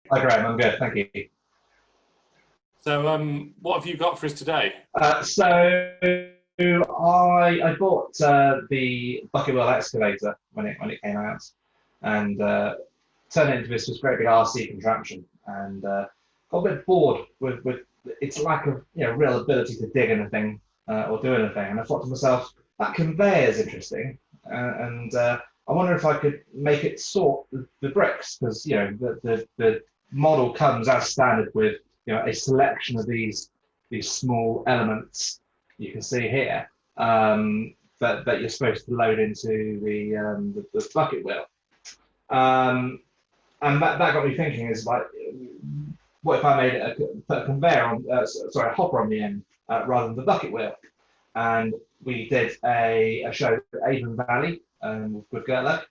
Hi Graham, I'm good, thank you. So, what have you got for us today? So I bought the bucket wheel excavator when it came out, and turned it into this great big RC contraption, and got a bit bored with its lack of real ability to dig anything or do anything. And I thought to myself, that conveyor is interesting, and I wonder if I could make it sort the bricks, because the model comes as standard with a selection of these small elements you can see here, that you're supposed to load into the bucket wheel. Um, and that got me thinking, is like, what if I made it put a conveyor on, sorry, a hopper on the end, rather than the bucket wheel? And we did a show at Avon Valley, with GertLUG,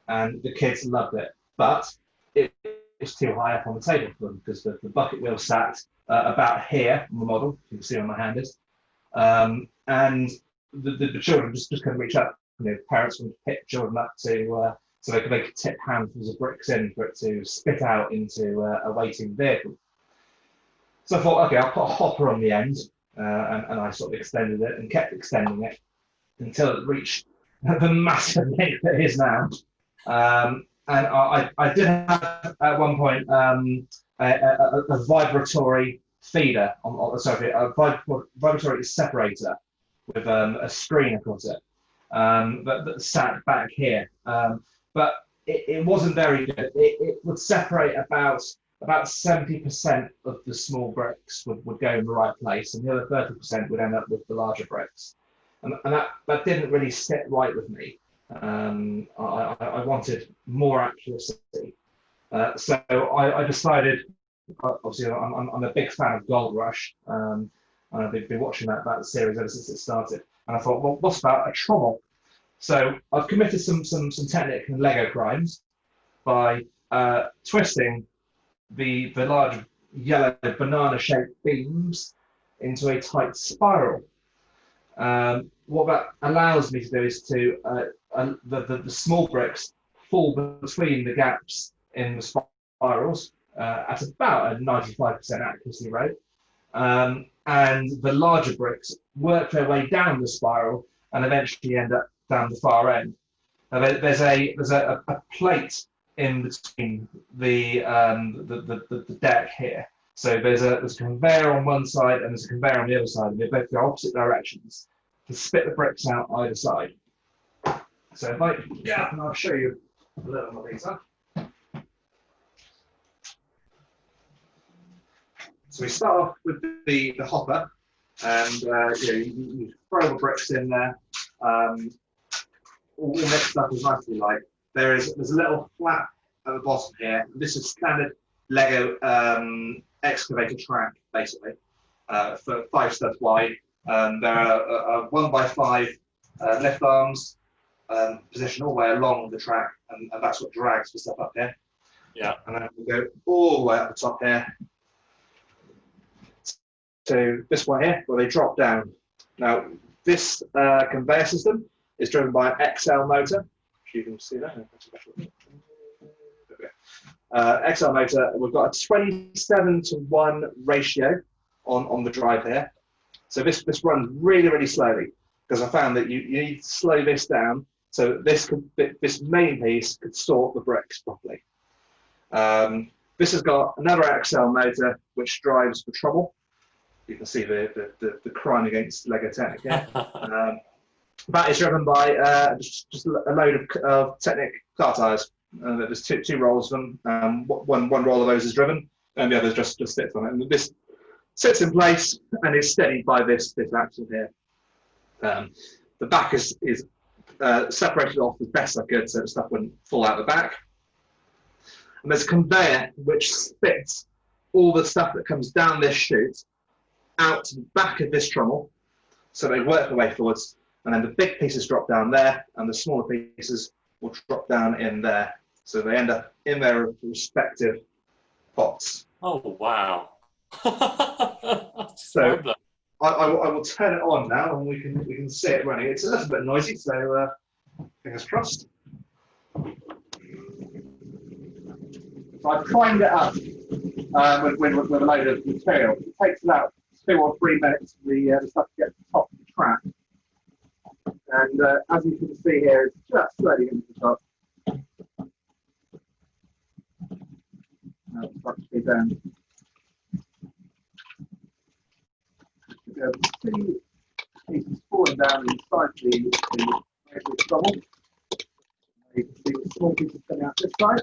and the kids loved it. But it was too high up on the table for them, because the bucket wheel sat about here on the model. You can see where my hand is. And the children just couldn't reach up. Parents would pick children up to so they could tip handfuls of bricks in for it to spit out into a waiting vehicle. So I thought, okay, I'll put a hopper on the end, and I sort of extended it and kept extending it until it reached the massive length that it is now. And I did have at one point a vibratory feeder, sorry, a vibratory separator with a screen across it, that sat back here. But it wasn't very good. It would separate about 70% of the small bricks would go in the right place, and the other 30% would end up with the larger bricks. And that didn't really sit right with me. I wanted more accuracy. So I decided, obviously, I'm a big fan of Gold Rush, and I've been watching that series ever since it started. And I thought, well, what's about a trommel? So I've committed some Technic and Lego crimes by twisting the large yellow banana-shaped beams into a tight spiral. What that allows me to do is to the small bricks fall between the gaps in the spirals at about a 95% accuracy rate, and the larger bricks work their way down the spiral and eventually end up down the far end. Now, there's a plate in between the deck here. So there's a conveyor on one side and there's a conveyor on the other side, and they both go opposite directions to spit the bricks out either side. So if I and I'll show you a little more these are. So we start off with the hopper, and you throw the bricks in there, all mixed up as nicely. Like there's a little flap at the bottom here. This is standard Lego excavator track, basically, for 5 studs wide. There are 1x5 lift arms positioned all the way along the track, and that's what drags the stuff up here. Yeah. And then we go all the way up the top here to this one here, where they drop down. Now, this conveyor system is driven by an XL motor. If you can see that. XL motor, we've got a 27:1 ratio on the drive here. So this runs really, really slowly, because I found that you need to slow this down so that this main piece could sort the bricks properly. This has got another XL motor which drives the trommel. You can see the crime against Lego Technic here. That is driven by just a load of Technic car tyres. There's two rolls of them. One roll of those is driven, and the other just sits on it. And this sits in place and is steadied by this axle here. The back is separated off as best I could so the stuff wouldn't fall out the back. And there's a conveyor which spits all the stuff that comes down this chute out to the back of this trommel, so they work their way forwards, and then the big pieces drop down there, and the smaller pieces will drop down in there, so they end up in their respective pots. Oh wow! So I will turn it on now, and we can see it running. It's a little bit noisy, so fingers crossed. So I primed it up with a load of material. It takes about 2 or 3 minutes for the stuff to get to the top of the track. And as you can see here, it's just slowly into the top. Structurally down. You can see pieces falling down inside the trommel. You can see the small pieces coming out this side.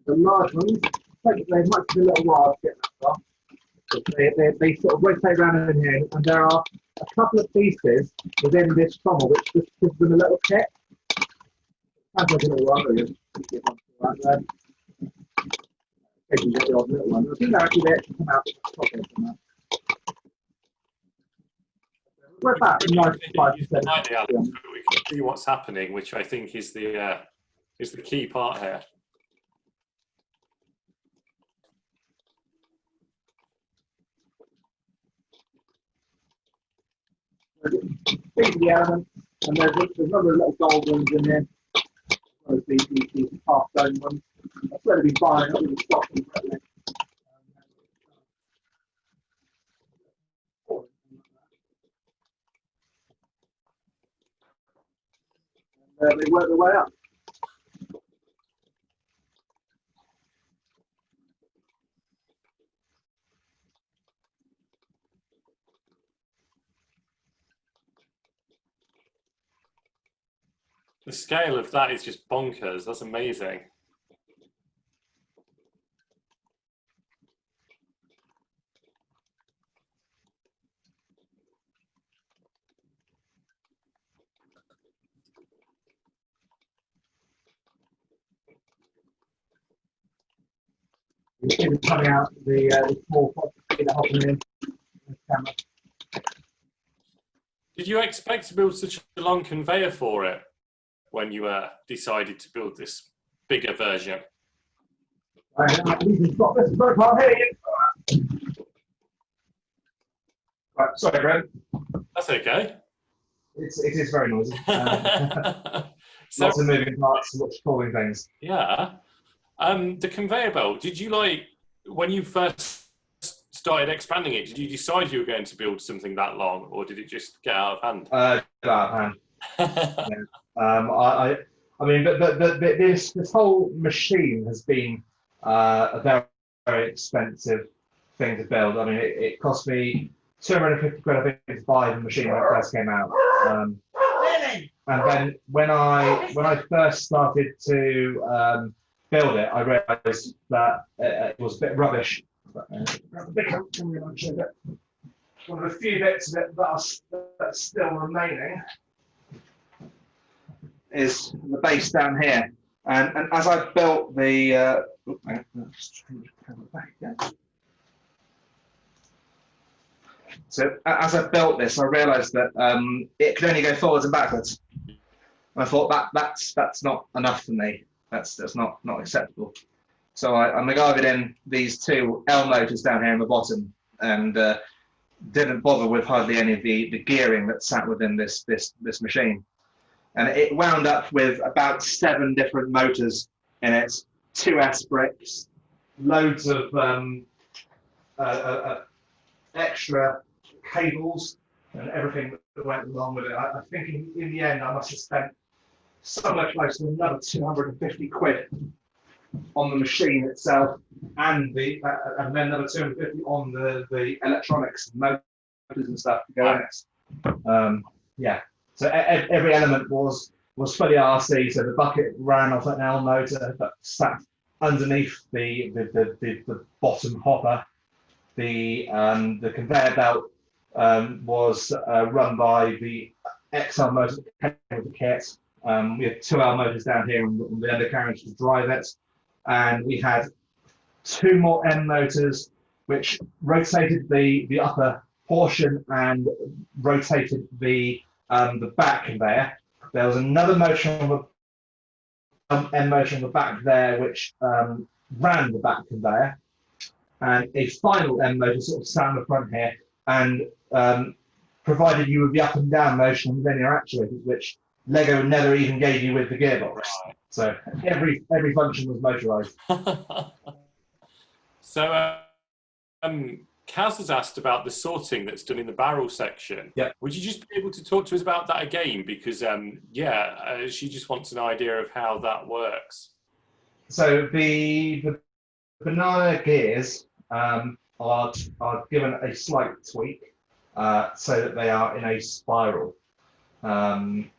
The large ones, they might take a little while to get that far. But they sort of rotate around in here, and there are a couple of pieces within this trommel which just gives them a little kick. Sounds like a little while, really. Right there. Taking the odd little one. I think they're actually there to come out from that. We're about 95%. We can see what's happening, which I think is the key part here. These are the elements, and there's a number of little gold ones in here. These half dome ones. I've sort of been buying up with the stock and they work their way up. The scale of that is just bonkers. That's amazing. You see them coming out the small pots that hopping in the camera. Did you expect to build such a long conveyor for it when you decided to build this bigger version? Right, we can stop this. Very hard here. Right, sorry, Greg. That's okay. It is very noisy. So, Lots of moving parts, lots of falling things. yeah. The conveyor belt, did you when you first started expanding it, did you decide you were going to build something that long, or did it just get out of hand? Out of hand. Yeah. I mean, but this whole machine has been a very, very expensive thing to build. I mean, it cost me 250 quid, I think, to buy the machine when it first came out. And then when I first started to build it, I realised that it was a bit rubbish. One of the few bits of it that's still remaining is the base down here. And as I built the so as I built this, I realised that it could only go forwards and backwards. And I thought that's not enough for me. That's not acceptable. So I MacGyvered in these 2 L motors down here in the bottom, and didn't bother with hardly any of the gearing that sat within this machine. And it wound up with about 7 different motors in it, 2 S-bricks, loads of extra cables and everything that went along with it. I think in the end I must have spent somewhere close to another 250 quid on the machine itself, and then another 250 on the electronics, motors and stuff to go in it. Yeah. So every element was fully RC. So the bucket ran off an L motor that sat underneath the bottom hopper. The conveyor belt was run by the XL motor that came with the kit. We had 2 L motors down here on the undercarriage to drive it, and we had 2 more M motors which rotated the upper portion and rotated the back conveyor. There was another motor on the M motor on the back there which ran the back conveyor, and a final M motor sort of sat on the front here and provided you with the up and down motion of linear actuators, which Lego never even gave you with the gearbox. So every function was motorized. So, Kaz has asked about the sorting that's done in the barrel section. Yeah. Would you just be able to talk to us about that again? Because, she just wants an idea of how that works. So the banana gears are given a slight tweak so that they are in a spiral. And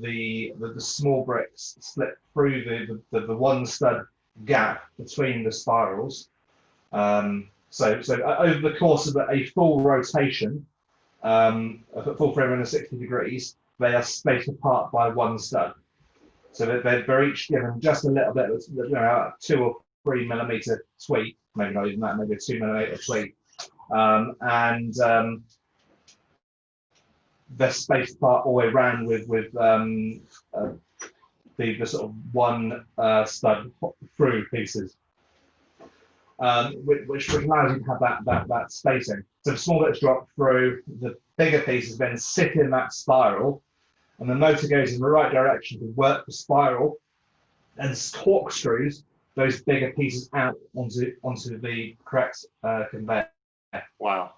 the small bricks slip through the one stud gap between the spirals. So over the course of a full rotation, a full 360 degrees, they are spaced apart by one stud. So they're each given just a little bit, a 2 or 3 millimeter tweak, maybe not even that, maybe a 2 millimeter tweak, and they're spaced apart all the way around with the sort of one stud through pieces, which allows you to have that spacing. So the small bits drop through, the bigger pieces then sit in that spiral, and the motor goes in the right direction to work the spiral and corkscrews those bigger pieces out onto the correct conveyor. Wow.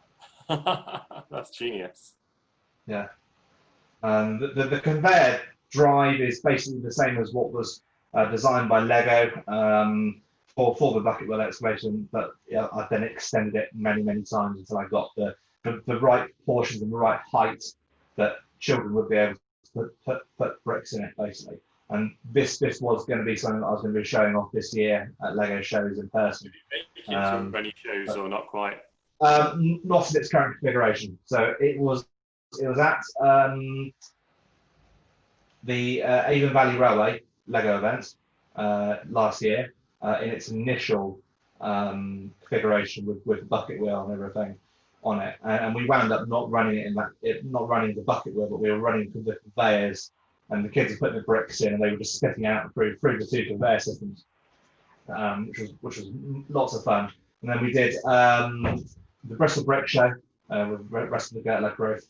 That's genius. Yeah. The conveyor drive is basically the same as what was designed by Lego for the bucket wheel excavation, but I've then extended it many times until I got the right proportions and the right height that children would be able to put bricks in it, basically. And this was going to be something that I was going to be showing off this year at Lego shows in person. Any shows or not quite? Not in its current configuration. So it was at the Avon Valley Railway Lego event last year in its initial configuration with the bucket wheel and everything on it, and we wound up not running it not running the bucket wheel, but we were running the conveyors, and the kids were putting the bricks in, and they were just spitting out through the two conveyor systems, which was lots of fun. And then we did the Bristol Brick Show with the rest of the GertLUG group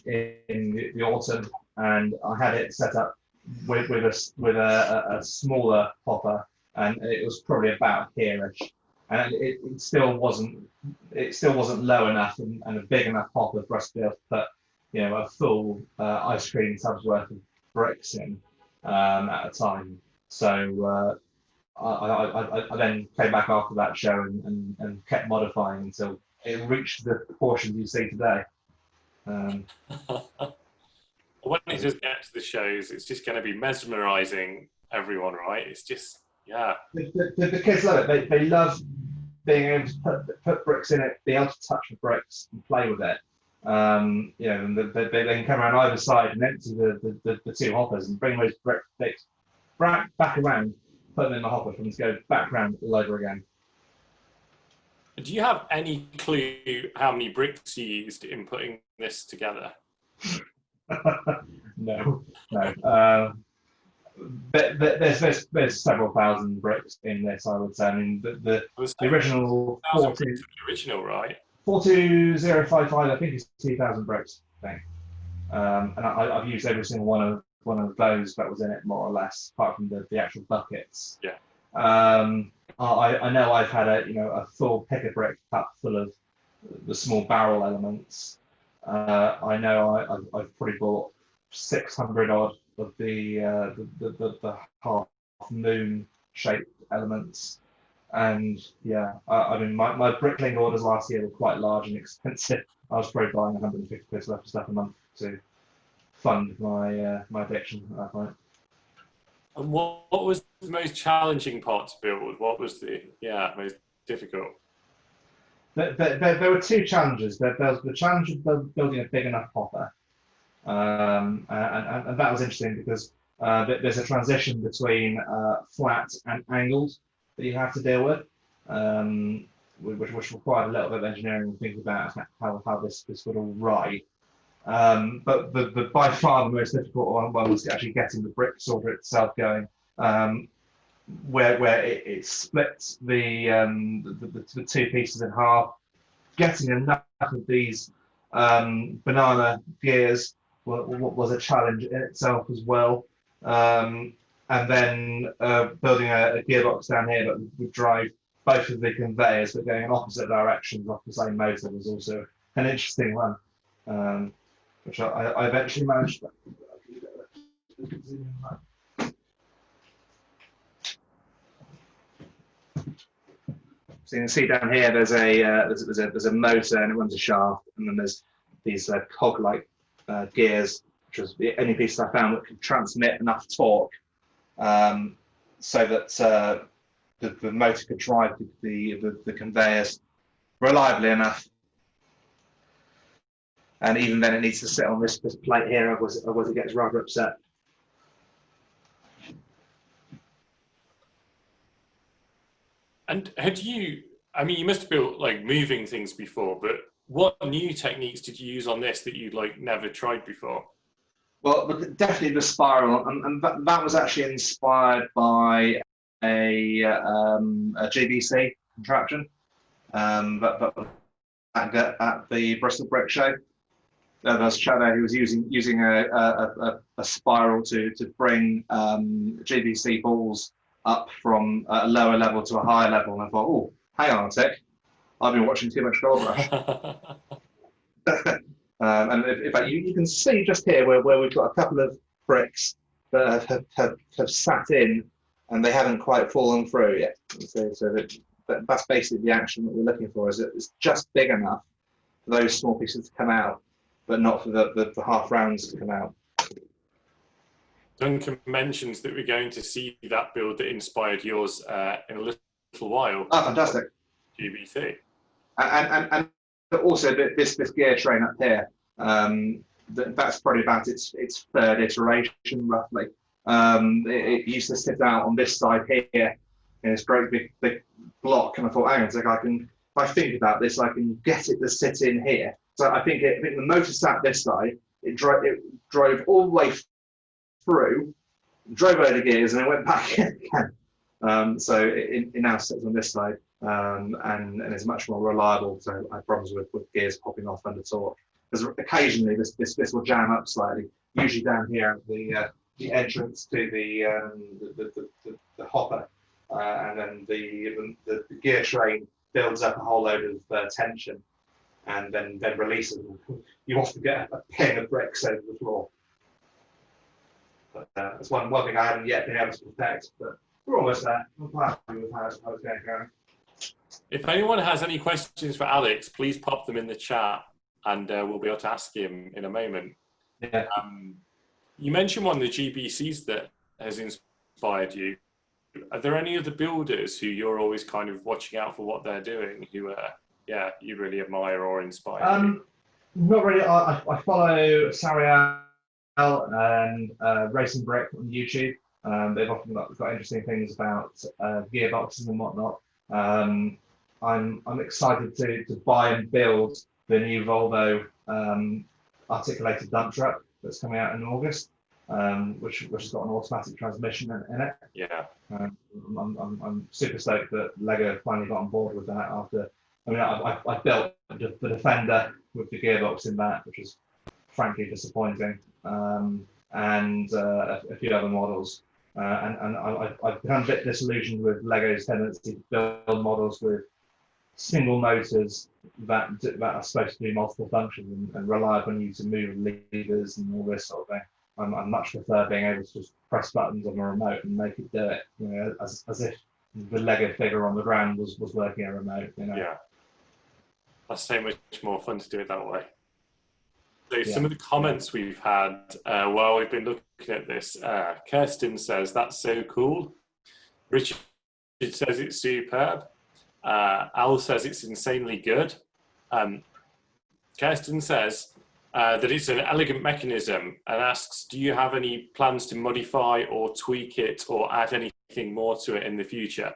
in the autumn, and I had it set up with a smaller hopper, and it was probably about here-ish, and it still wasn't low enough and a big enough hopper for us to be able to put a full ice cream tub's worth of bricks in at a time. So I then came back after that show and kept modifying until it reached the proportions you see today. When it does get to the shows, it's just going to be mesmerizing everyone, right? It's just, yeah. The kids love it. They love being able to put bricks in it, be able to touch the bricks and play with it. And they can come around either side and empty the two hoppers and bring those bricks back around, put them in the hopper for them to go back around all over again. Do you have any clue how many bricks you used in putting this together? No. There's several thousand bricks in this, I would say. I mean, the original 42055, I think, is 2,000 bricks, I think. And I've used every single one of those that was in it, more or less, apart from the actual buckets. Yeah. I know I've had a full picker brick cup full of the small barrel elements. I know I've probably bought 600 odd of the half moon shaped elements, and I mean my bricklaying orders last year were quite large and expensive. I was probably buying 150 quid worth of stuff a month to fund my addiction at that point. And what was the most challenging part to build? What was the most difficult? There were two challenges. There was the challenge of building a big enough hopper, and that was interesting because there's a transition between flat and angled that you have to deal with, which required a little bit of engineering and thinking about how this would all ride. But the by far the most difficult one was actually getting the brick sorter itself going, where it splits the two pieces in half, getting enough of these banana gears was a challenge in itself as well. And then building a gearbox down here that would drive both of the conveyors, but going in opposite directions off the same motor, was also an interesting one, which I eventually managed. So you can see down here, there's a motor and it runs a shaft, and then there's these cog-like gears, which was the only piece I found that could transmit enough torque so that the motor could drive the conveyors reliably enough. And even then, it needs to sit on this plate here, otherwise it gets rather upset. And had you, I mean, you must have built like moving things before, but what new techniques did you use on this that you'd like never tried before? Well, definitely the spiral, and that was actually inspired by a GBC contraption but at the Bristol Brick Show. There was Shadow who was using a spiral to bring GBC balls up from a lower level to a higher level, and I thought, oh, hang on a sec, I've been watching too much Gold Rush. And in fact, you can see just here where we've got a couple of bricks that have sat in, and they haven't quite fallen through yet. So that's basically the action that we're looking for, is that it's just big enough for those small pieces to come out, but not for the half rounds to come out. Duncan mentions that we're going to see that build that inspired yours in a little while. Oh, fantastic. GBC. And also this gear train up here, that's probably about its third iteration, roughly. It used to sit out on this side here in this great big block, and I thought, hang on a sec, if I think about this, I can get it to sit in here. So I think the motor sat this side, it drove all the way through, drove over the gears, and then went back again. So it now sits on this side, and it's much more reliable. So I have problems with gears popping off under torque, because occasionally this will jam up slightly. Usually down here at the entrance to the hopper, and then the gear train builds up a whole load of tension, and then releases. You often get a pin of bricks over the floor. But that's one thing I haven't yet been able to protect, but we're almost there. I'm quite happy with how it's going. If anyone has any questions for Alex, please pop them in the chat, and we'll be able to ask him in a moment. Yeah. You mentioned one of the GBCs that has inspired you. Are there any other builders who you're always kind of watching out for what they're doing, who you really admire or inspire you? Not really. I follow Sariel and Racing Brick on YouTube. They've often got interesting things about gearboxes and whatnot. I'm excited to buy and build the new Volvo articulated dump truck that's coming out in August, which has got an automatic transmission in it. Yeah. I'm super stoked that Lego finally got on board with that. After, I mean, I built the Defender with the gearbox in that, which is frankly disappointing, and a few other models. And I've become a bit disillusioned with Lego's tendency to build models with single motors that are supposed to do multiple functions and rely upon you to move levers and all this sort of thing. I much prefer being able to just press buttons on a remote and make it do it, you know, as if the Lego figure on the ground was working a remote, you know. Yeah. That's so much more fun to do it that way. So some of the comments we've had while we've been looking at this, Kirsten says, that's so cool. Richard says it's superb. Al says it's insanely good. Kirsten says that it's an elegant mechanism and asks, do you have any plans to modify or tweak it or add anything more to it in the future?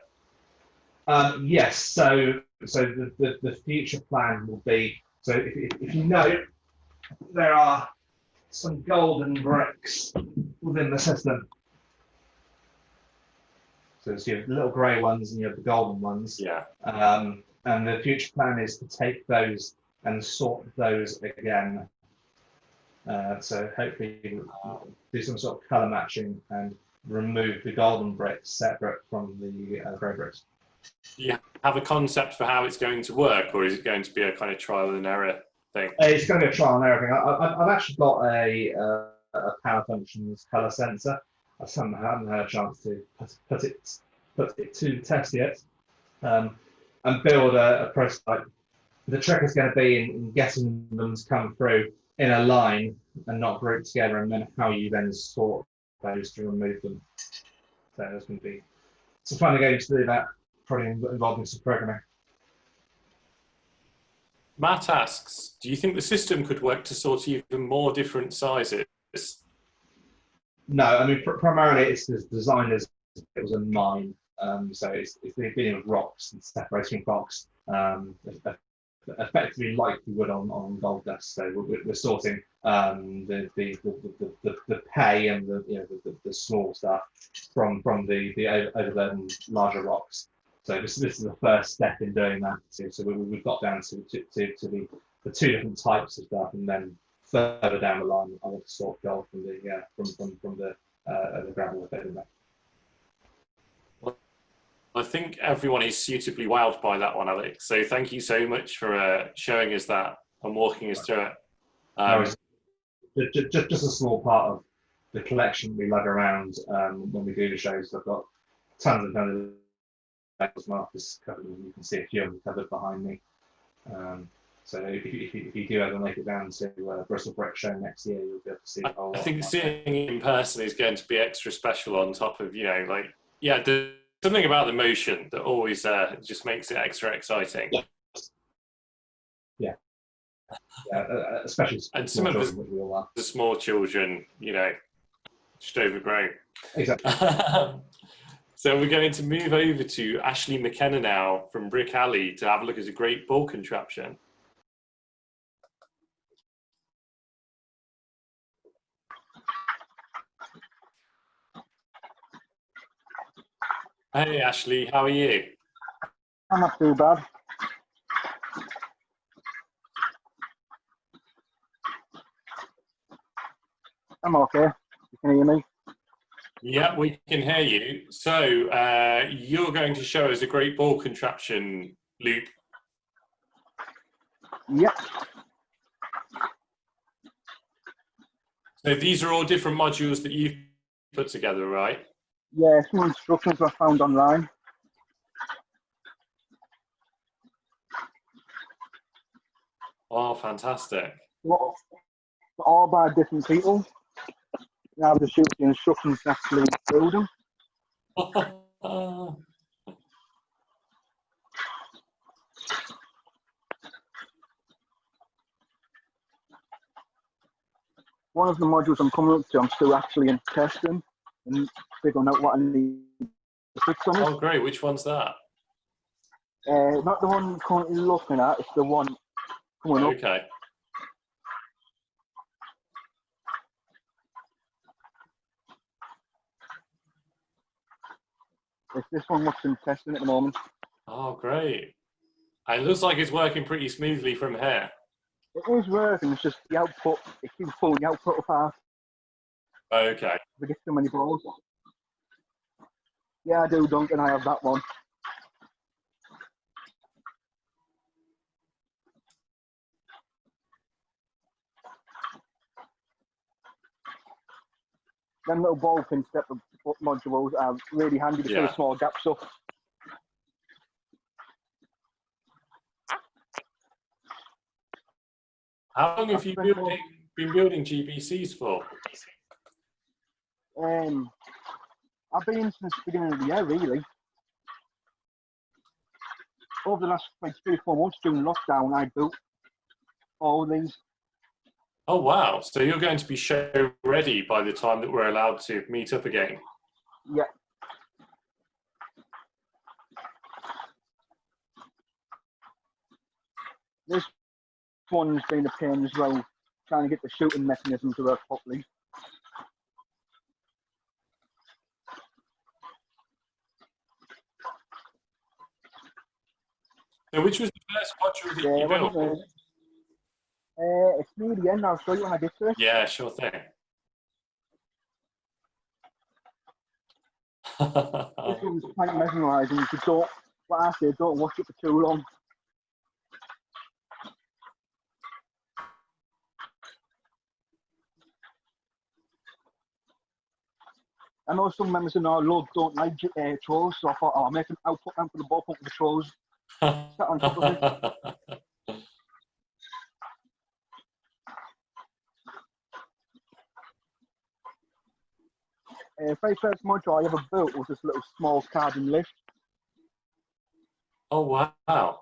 Yes, so the future plan will be, so if you know, there are some golden bricks within the system. So you have the little grey ones and you have the golden ones. Yeah. And the future plan is to take those and sort those again. So hopefully do some sort of colour matching and remove the golden bricks separate from the grey bricks. Do you have a concept for how it's going to work, or is it going to be a kind of trial and error thing? It's going to be a trial and error thing. I've actually got a Power Functions colour sensor. I haven't had a chance to put it to the test yet, and build a prototype. The trick is going to be in getting them to come through in a line and not grouped together, and then how you then sort those to remove them. So there's going to be some fun games to do that, probably involving some programming. Matt asks, do you think the system could work to sort even more different sizes? No, I mean, primarily it's designed as it was a mine. So it's dealing with rocks and separating rocks, effectively like we would on gold dust. So we're sorting the pay and the small stuff from the overburden larger rocks. So this is the first step in doing that. So we've got down to the two different types of stuff, and then further down the line, I want to sort gold from the gravel in there. I think everyone is suitably wowed by that one, Alex. So thank you so much for showing us that and walking us through it. Just a small part of the collection we lug around when we do the shows. I've got tons and tons of markers covered, and you can see a few of them covered behind me. So if you do ever make it down to Bristol Brick Show next year, you'll be able to see the whole lot. I think seeing it in person is going to be extra special on top of, there's something about the motion that always just makes it extra exciting. Yeah. Especially and some of the small children, just overgrown. Exactly. So we're going to move over to Ashley McKenna now from Brick Alley to have a look at a great ball contraption. Hey Ashley, how are you? I'm not too bad. I'm okay. You can hear me? Yeah, we can hear you. So you're going to show us a great ball contraption loop. Yep. So these are all different modules that you've put together, right? Yeah, some instructions I found online. Oh, fantastic. Well, all by different people. Now the shoot the instructions actually build them. One of the modules I'm coming up to, I'm still actually in testing and figuring out what I need to fix on it. Oh, great. Which one's that? Not the one I'm currently looking at, it's the one coming up. Okay. It's this one what's in testing at the moment. Oh, great. And it looks like it's working pretty smoothly from here. It is working, it's just the output, it keeps pulling the output apart. Okay. We get too many balls. Yeah, I do, Duncan, I have that one. Them little ball pin step modules are really handy to fill small gaps up. How long have you been building GBCs for? I've been since the beginning of the year, really. Over the last 3 or 4 months during lockdown, I built all these. Oh, wow. So you're going to be show ready by the time that we're allowed to meet up again? Yeah. This one's been a pain as well, trying to get the shooting mechanism to work properly. So which was the first module that you built? It's near the end. I'll show you when I get to it. Yeah, sure thing. This one's quite mesmerising. If you don't, what I say, don't watch it for too long. I know some members in our LUG don't like trolls, so I thought, oh, I'll make an output for the ballpark of the trolls. Sat on top of it. Very first module I ever built was this little small carbon lift. Oh, wow.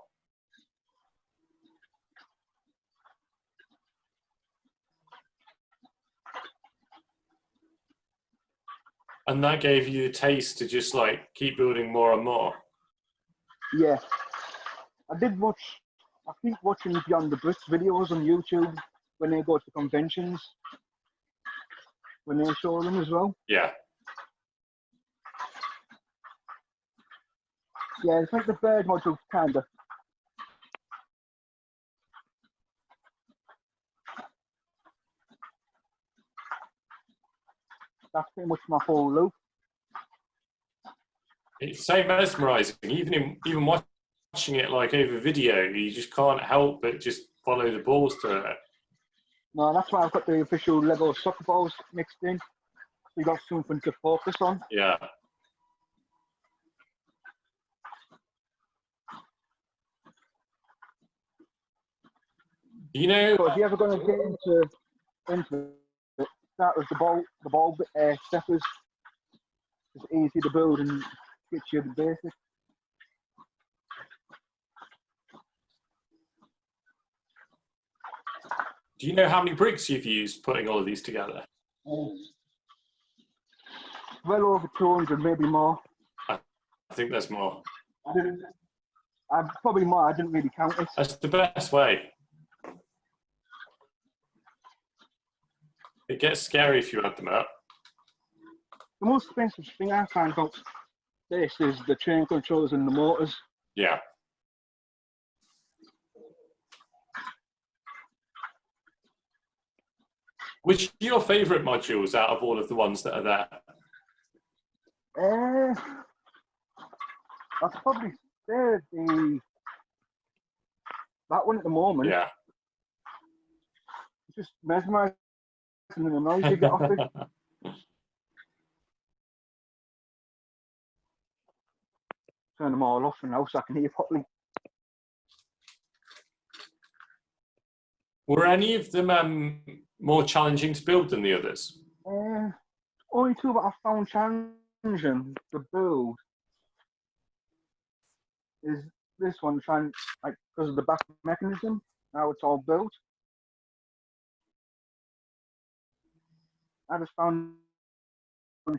And that gave you the taste to just like keep building more and more. Yeah. I did watch, I keep watching Beyond the Bricks videos on YouTube when they go to conventions, when they show them as well. Yeah. Yeah, it's like the bird module, kind of. That's pretty much my whole loop. It's so mesmerizing. Even watching it like over video, you just can't help but just follow the balls to it. No, that's why I've got the official Lego soccer balls mixed in. So you got something to focus on. Yeah. You know, So if you're ever going to get into it, start with the ball steppers. It's easy to build and get you the basics. do you know how many bricks you've used putting all of these together? Well over 200, maybe more. I think there's more. Probably more. I didn't really count it. That's the best way. It gets scary if you add them up. The most expensive thing I find about this is the train controls and the motors. Yeah. Which are your favourite modules out of all of the ones that are there? I'd probably say that one at the moment. Yeah. It's just mesmerising and the noise you get off it. Turn them all off now so I can hear properly. Were any of them more challenging to build than the others? Only two that I found challenging to build is this one, trying like because of the back mechanism, how it's all built. I just found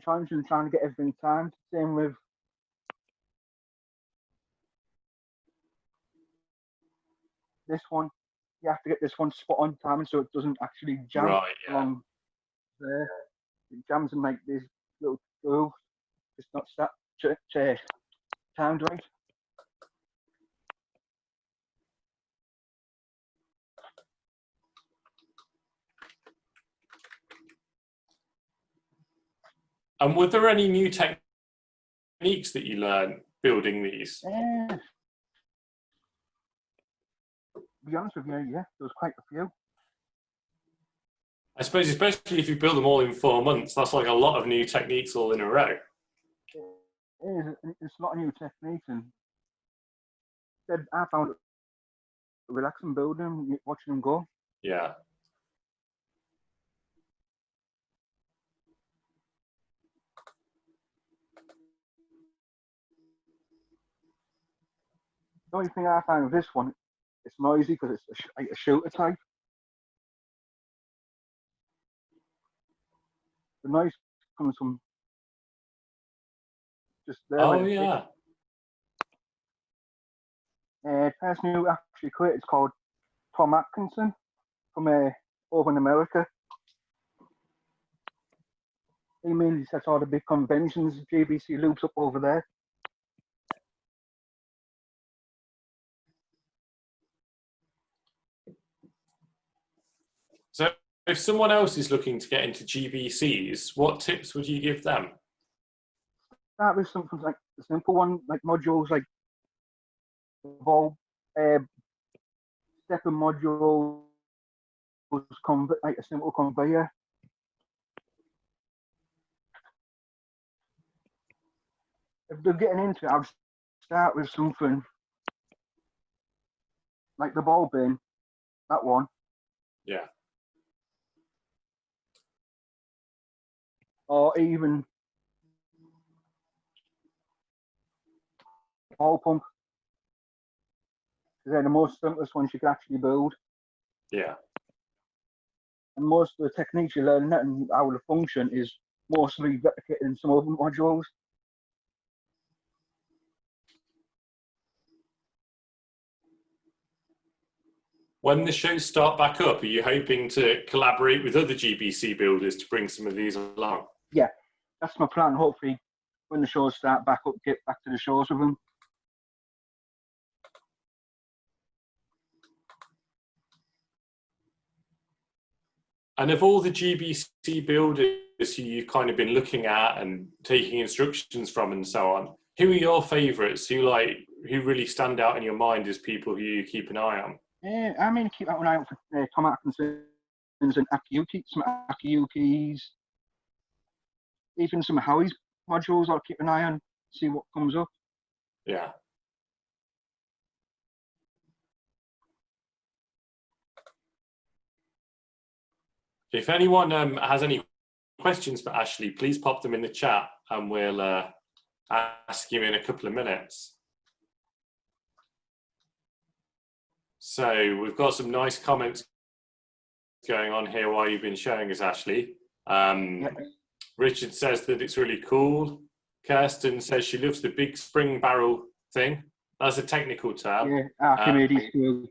challenging trying to get everything timed. Same with this one. You have to get this one spot on time so it doesn't actually jam Right, yeah. along there. It jams in like these little grooves. It's not timed right. And were there any new techniques that you learned building these? To be honest with you, yeah, there was quite a few. I suppose, especially if you build them all in 4 months, that's like a lot of new techniques all in a row. It's not a new technique, and I found it relaxing building, watching them go. Yeah. The only thing I find with this one, it's noisy because it's like a shooter type. The noise comes from just there. Oh, yeah. The person who actually quit is called Tom Atkinson from over in America. He mainly sets all the big conventions, GBC loops up over there. So if someone else is looking to get into GBCs, what tips would you give them? Start with something like the simple one, like modules like ball, stepper modules, like a simple conveyor. If they're getting into it, I'd start with something like the ball bin, that one. Yeah. Or even ball pump. They're the most simplest ones you can actually build. Yeah. And most of the techniques you learn and how the function is mostly replicated in some other modules. When the shows start back up, are you hoping to collaborate with other GBC builders to bring some of these along? Yeah, that's my plan. Hopefully, when the shows start back up, get back to the shows with them. And of all the GBC builders who you've kind of been looking at and taking instructions from and so on, who are your favourites? Who really stand out in your mind as people who you keep an eye on? I mean, keep an eye out for Tom Atkinson's and some Akiyuki's, even some Howie's modules. I'll keep an eye on, see what comes up. Yeah. If anyone has any questions for Ashley, please pop them in the chat and we'll ask you in a couple of minutes. So we've got some nice comments going on here while you've been showing us, Ashley. Richard says that it's really cool. Kirsten says she loves the big spring barrel thing. That's a technical term. Yeah, Archimedes too.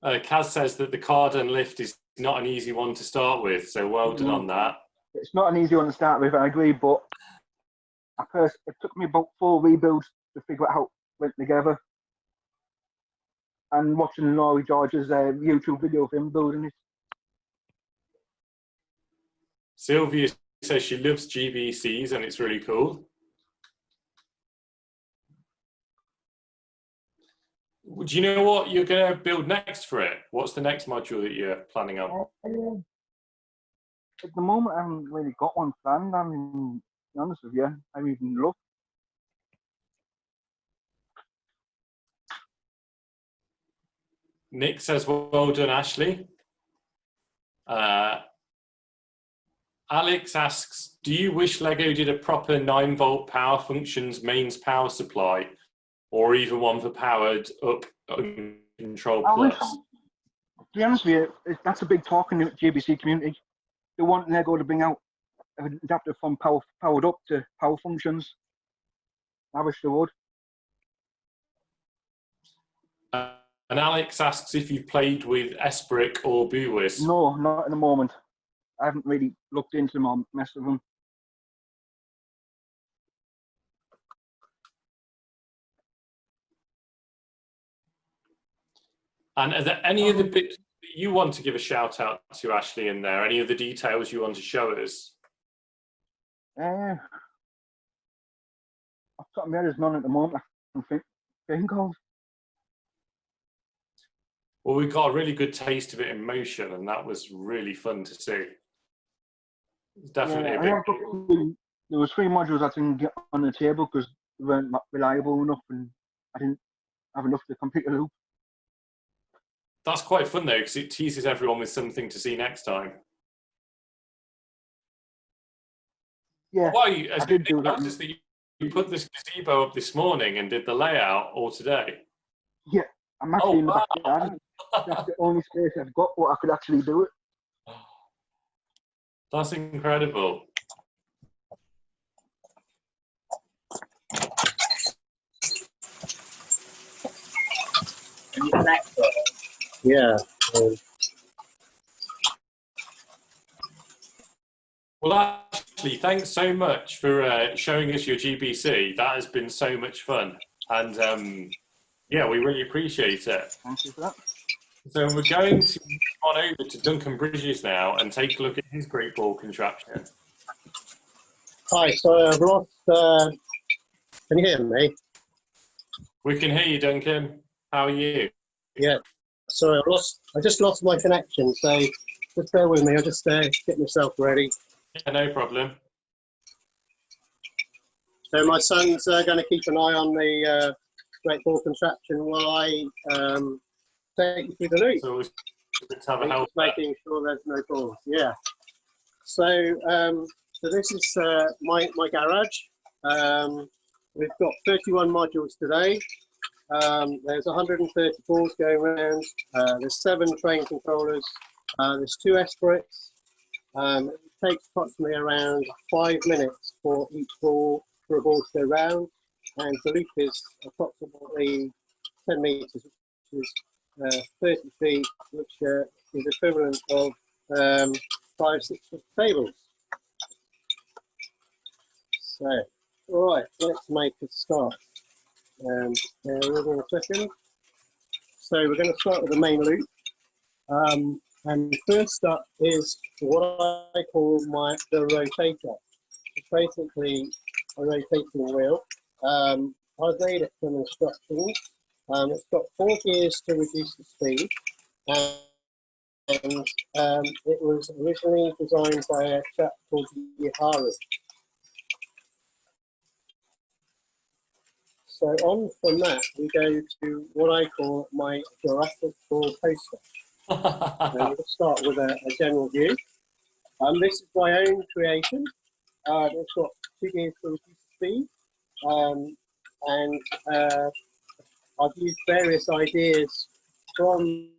Kaz says that the cardan lift is not an easy one to start with, so well done on that. It's not an easy one to start with, I agree, but it took me about 4 rebuilds to figure out how it went together. And watching Laurie George's YouTube video of him building it. Sylvia says she loves GBCs and it's really cool. Do you know what you're going to build next for it? What's the next module that you're planning on? At the moment, I haven't really got one planned. I mean, to be honest with you, I haven't even looked. Nick says, well done, Ashley. Alex asks, do you wish Lego did a proper 9-volt power functions mains power supply, or even one for powered up control plus? To be honest with you, that's a big talk in the GBC community. They want Lego to bring out an adapter from powered up to power functions. I wish they would. And Alex asks if you've played with Esbrick or Buwis. No, not at the moment. I haven't really looked into them or messed with them. And are there any other bits that you want to give a shout out to, Ashley, in there? Any other details you want to show us? Off the top of my head, there's none at the moment I can think of. Well, we got a really good taste of it in motion, and that was really fun to see. It's definitely a big. There was 3 modules I didn't get on the table because they weren't reliable enough, and I didn't have enough to complete the loop. That's quite fun though, because it teases everyone with something to see next time. Yeah, Well, I did do that. Noticed that you put this gazebo up this morning and did the layout all today. Yeah, I'm actually in the backyard. That's the only space I've got where I could actually do it. That's incredible. Yeah. Well, Ashley, thanks so much for showing us your GBC. That has been so much fun. And yeah, we really appreciate it. Thank you for that. So we're going to move on over to Duncan Bridges now and take a look at his great ball contraption. Hi, so I've lost, can you hear me? We can hear you, Duncan. How are you? Yeah, sorry, I just lost my connection, so just bear with me, I'll just get myself ready. Yeah, no problem. So my son's going to keep an eye on the great ball contraption while I take you through the loop. So it's good to have a Just help. making sure there's no balls, yeah. So, so this is my garage. We've got 31 modules today. There's 130 balls going around. There's 7 train controllers. There's 2 Esperates. It takes approximately around 5 minutes for each ball, for a ball to go round. And the loop is approximately 10 meters, which is 30 feet, which is equivalent of 5-6 foot tables. So, all right, let's make a start. Bear with me a second. So we're going to start with the main loop. And first up is what I call the rotator. It's basically a rotating wheel. I've made it from instructions. It's got 4 gears to reduce the speed. And it was originally designed by a chap called Yaharu. So on from that, we go to what I call my Jurassic Ball poster. We'll start with a general view. This is my own creation. It's got 2 gears to reduce speed. I've used various ideas from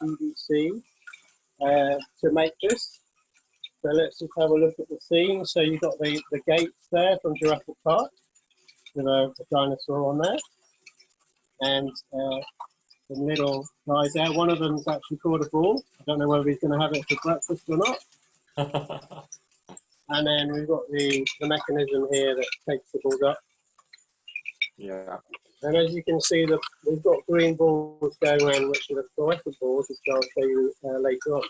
BBC to make this. So let's just have a look at the scene. So you've got the gates there from Jurassic Park with a dinosaur on there. And the middle guys there, one of them's actually caught a ball. I don't know whether he's going to have it for breakfast or not. And then we've got the mechanism here that takes the balls up. Yeah. And as you can see, we've got green balls going around, which are the fluorescent balls, which I'll show you later on.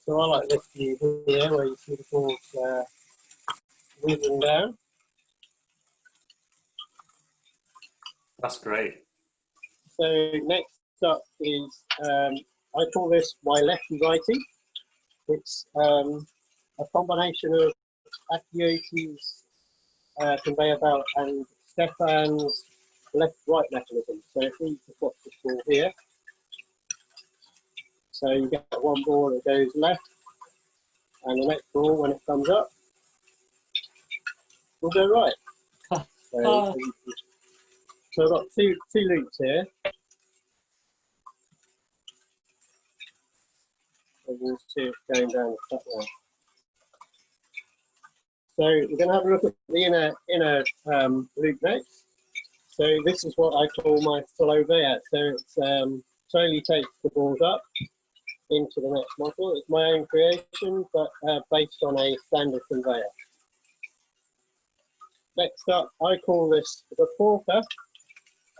So I like this view here, where you see the balls moving down. That's great. So next up is, I call this my lefty righty. It's a combination of Akioti's conveyor belt and Stefan's left-right mechanism. So if we watch this ball here, so you get one ball that goes left, and the next ball, when it comes up, will go right. So I've got two loops here. And we'll see it going down the top there. So we're going to have a look at the inner loop next. So this is what I call my conveyor. So it's slowly takes the balls up into the next model. It's my own creation, but based on a standard conveyor. Next up, I call this the forker,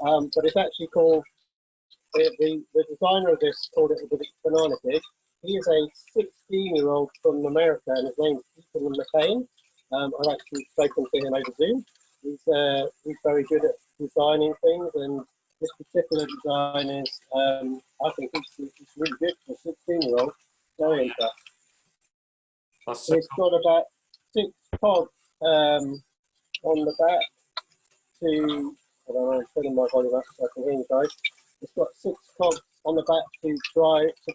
but it's actually called, the designer of this called it the banana pig. He is a 16-year-old from America, and his name is Ethan McKenna. I've actually spoken to him over Zoom. He's very good at designing things, and this particular design is, I think it's really good for a 16-year-old. Very impressed. It's got about 6 cogs on the back to, I don't know, I'm turning my volume up so I can hear you guys. It's got 6 cogs on the back to the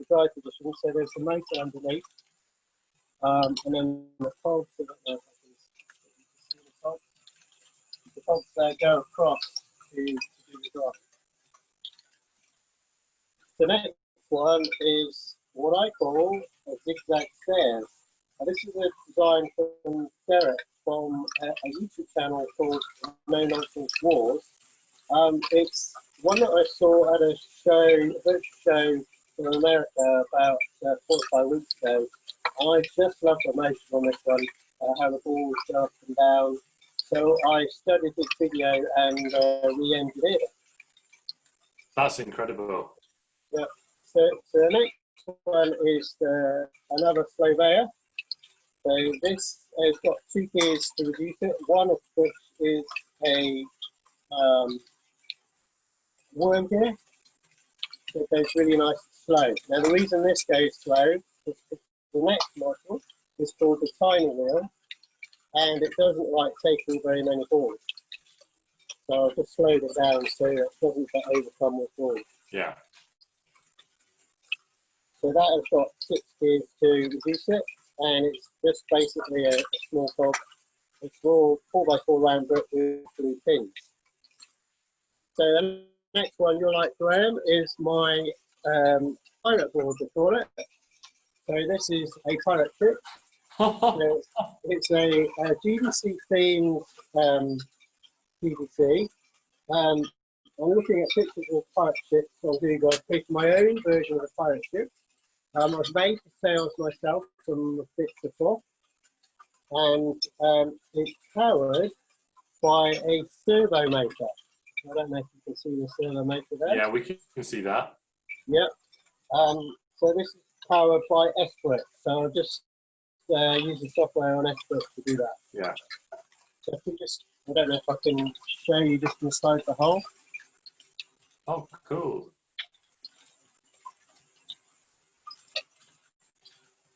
dry position, so there's a motor underneath. And then the cogs, the cogs go across to do the dry. The next one is what I call a zigzag stairs. Now, this is a design from Derek from a YouTube channel called No Nonsense Wars. It's one that I saw at a virtual show in America about 4 or 5 weeks ago. And I just love the motion on this one, how the balls go up and down. So I studied this video and re-engineered it. That's incredible. Yeah. So the next one is another conveyor. So this has got two gears to reduce it. One of which is a worm gear. So it goes really nice and slow. Now the reason this goes slow is because the next model is called the tiny wheel, and it doesn't like taking very many balls. So I've just slowed it down so it doesn't get overcome with balls. Yeah. So that has got 6 gears to reduce it, and it's just basically a small cog. It's all 4x4 round brick with blue pins. So the next one you'll like, Graham, is my pilot board, we call it. So this is a pilot ship. So it's a GDC themed GDC. I'm looking at pictures of pirate ships on Google. I've picked my own version of the pirate ship. I was made for sales myself from the bits before, and it's powered by a servo motor. I don't know if you can see the servo motor there. Yeah, we can see that. Yep. So this is powered by S-Brick. So I'll just use the software on S-Brick to do that. Yeah. So if we just, I don't know if I can show you just inside the hole. Oh, cool.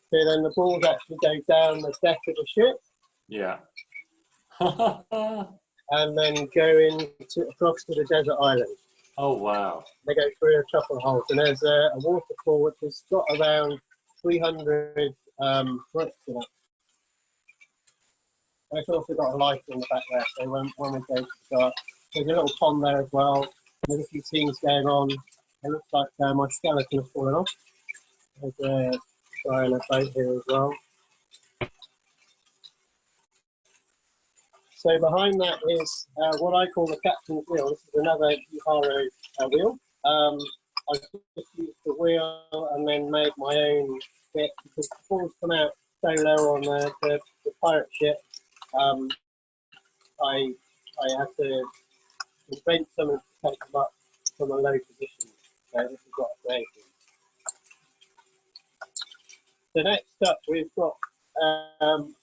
So then the balls actually go down the deck of the ship. Yeah. And then go across to the desert island. Oh, wow. They go through a couple of holes, and there's a waterfall which has got around 300 bricks in it. And it's also got a light in the back there, so when we go to the start, there's a little pond there as well. There's a few things going on. It looks like my skeleton has fallen off. There's a guy on a boat here as well. So behind that is what I call the captain's wheel. This is another Uharo wheel. I just used the wheel and then made my own bit because the balls come out so low on the pirate ship. I had to invent something to take them up from a low position. So this is what I created. So next up we've got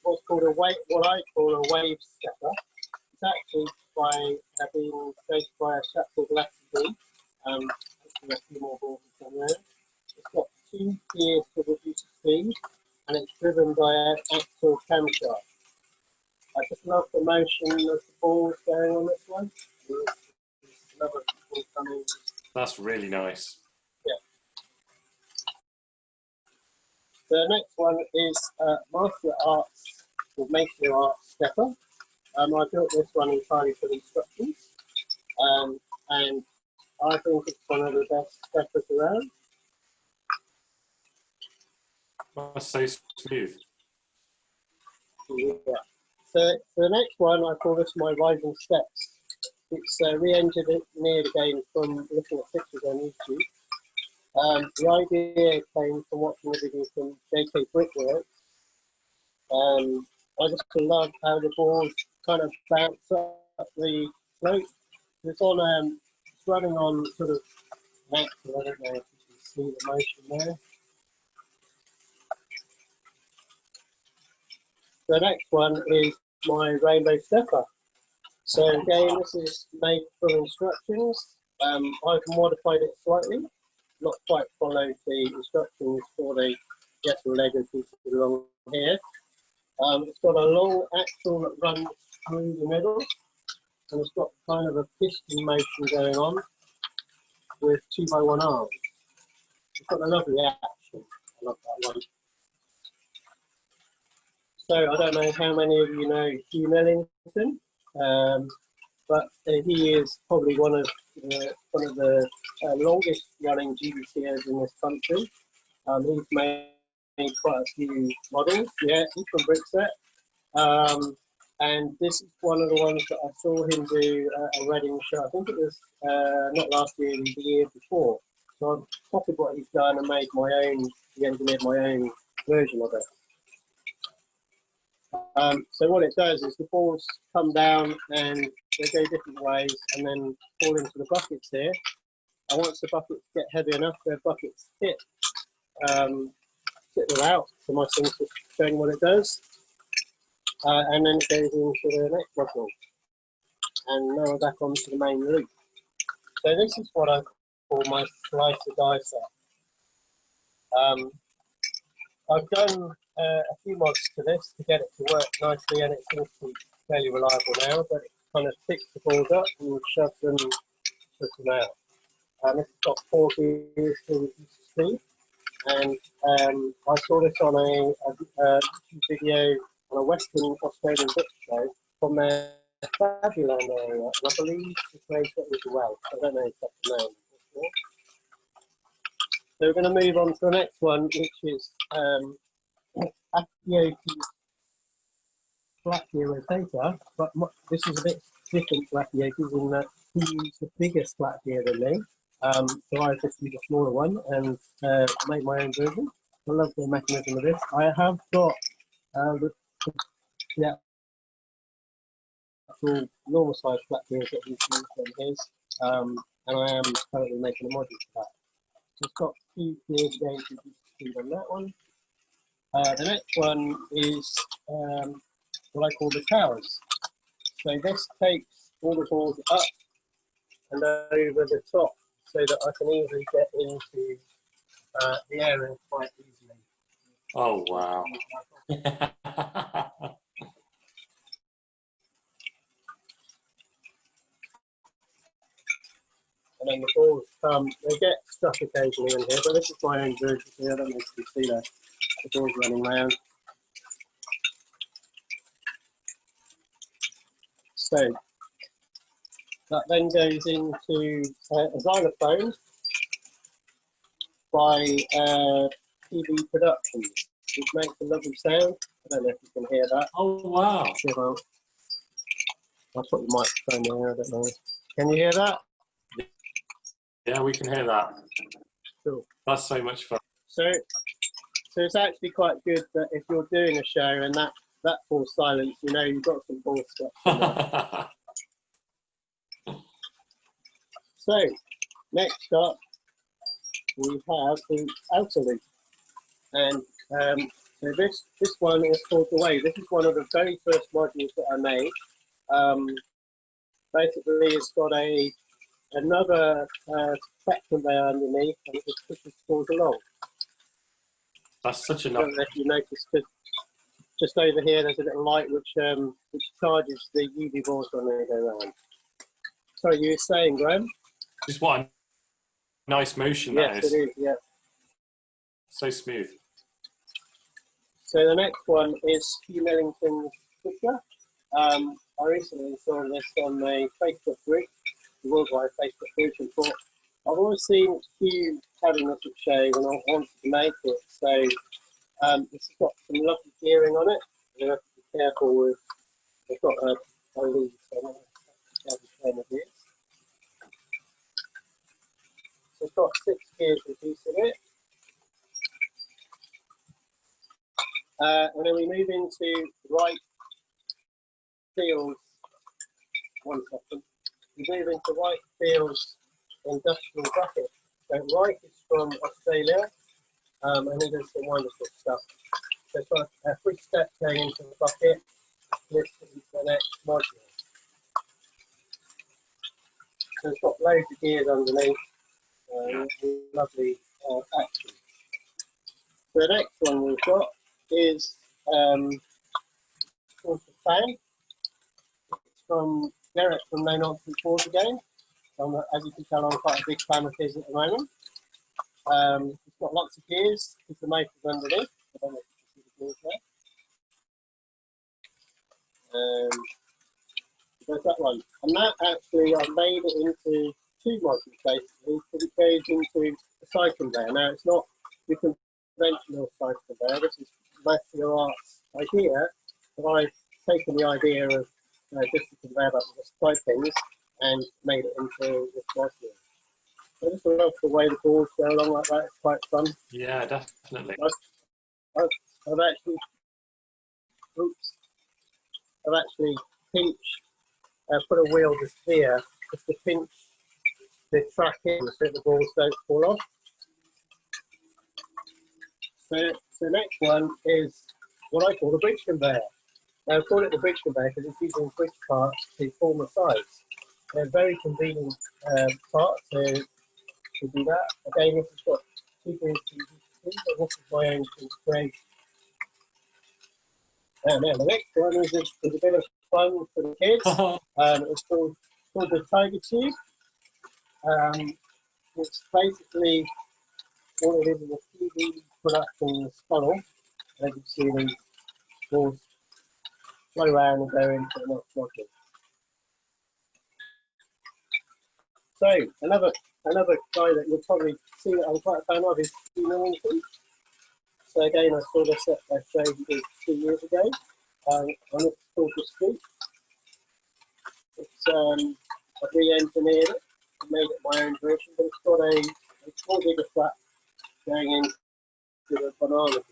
what's called what I call a wave stepper. It's actually being created by a chap called Lassie. A few more balls on there. It's got 2 gears to reduce speed, and it's driven by an axle camshaft. I just love the motion of the balls going on this one. Another ball coming. That's really nice. Yeah. The next one is Martial Arts, or Martial Arts Stepper. I built this one entirely for the instructions, and I think it's one of the best steppers around. That's so smooth. Yeah. So the next one, I call this my rising steps. It's re-engineered again from looking at pictures on YouTube. The idea came from watching a video from JK Brickworks. I just love how the balls kind of bounce up the slope. It's running on sort of natural. I don't know if you can see the motion there. The next one is my rainbow stepper. So again, this is made from instructions. I've modified it slightly, not quite followed the instructions for the actual Lego pieces along here. It's got a long axle that runs through the middle, and it's got kind of a piston motion going on with 2x1 arms. It's got a lovely action. I love that one. So I don't know how many of you know Hugh Millington, but he is probably one of the longest running GBCers in this country. He's made quite a few models. Yeah, he's from Brickset. And this is one of the ones that I saw him do a Reading show. I think it was not last year, the year before. So I've copied what he's done and made my own, engineered my own version of it. So what it does is the balls come down and they go different ways and then fall into the buckets here. once the buckets get heavy enough, the buckets tip them out. So my thing's just showing what it does. And then it goes into the next module. And now we're back onto the main loop. So this is what I call my slicer dicer. I've done a few mods to this to get it to work nicely, and it seems to be fairly reliable now, but it kind of picks the balls up and shoves them, puts them out. This has got 4 gears to reduce the speed, and I saw this on a YouTube video on a Western Australian book show from their Fabuland area, and I believe the place that was well. I don't know exactly the name. So we're going to move on to the next one, which is Akioki flat gear rotator, but this is a bit different to Akioki's in that he used the biggest flat gear than me. So I just used a smaller one and made my own version. I love the mechanism of this. I have got the actual normal size flat gears that he's used on his, and I am currently making a module for that. So it's got 2 gears going to speed on that one. The next one is what I call the towers. So this takes all the balls up and over the top so that I can easily get into the area quite easily. Oh, wow. And then the balls they get stuck occasionally in here, but this is my own version, so I don't know if you can see that. The balls running around. So that then goes into a xylophone by TV Productions, which makes a lovely sound. I don't know if you can hear that. Oh, wow. I'll put the microphone there, I don't know. Can you hear that? Yeah, we can hear that. Cool. That's so much fun. So it's actually quite good that if you're doing a show and that falls silent, you know you've got some ball stuff. So next up we have the outer loop, and so this one is called the Wave. This is one of the very first modules that I made. Basically, it's got another track conveyor underneath, and it just pushes balls along. That's such a I don't know if you noticed, but just over here there's a little light which charges the UV balls when they go around. Sorry, you were saying, Graham? Just what a nice motion that Yes, is. it is, yeah. So smooth. So the next one is Hugh Millington's picture. I recently saw this on a Facebook group, the worldwide Facebook group, and thought, I've always seen Hugh having this at show and I wanted to make it. So this has got some lovely gearing on it. You have to be careful with, it's got a lead, so I'm going to it. So it's got 6 gears reducing it. And then we move into right fields. 1 second. We move into White Fields Industrial Bucket. So White is from Australia, and he does some wonderful stuff. So it's got a 3-step going into the bucket. This is the next module. So it's got loads of gears underneath. Lovely action. The next one we've got is called the Fan. It's from Garrett from No Nonsense Boards again. As you can tell, I'm quite a big fan of his at the moment. It's got lots of gears with the motors underneath. I don't know if you can see the gears there. There's that one. And that actually, I've made it into 2 modules basically, because it goes into the side conveyor. Now, it's not the conventional side conveyor. This is martial arts idea, but I've taken the idea of just a conveyor belt with side things and made it into this module. I just love the way the boards go along like that. It's quite fun. Yeah, definitely. I've actually put a wheel just here, just to pinch the tracking so the balls don't fall off. So the next one is what I call the bridge conveyor. Now I call it the bridge conveyor because it's using bridge parts to form the sides. They're very convenient parts to do that. Again, this has got two things to use, but this is my own creation. Now the next one is a bit of fun for the kids. It's called the Tiger Tube. It's basically all it is a TV production funnel. As you can see, these balls flow around and go into the next module. So another guy that you'll probably see that I'm quite a fan of is Duncan. So again, I saw this I showed you 2 years ago. And it's called the Scoop. It's I re-engineered it and made it my own version, but it's got a small digger flap going into the banana peels.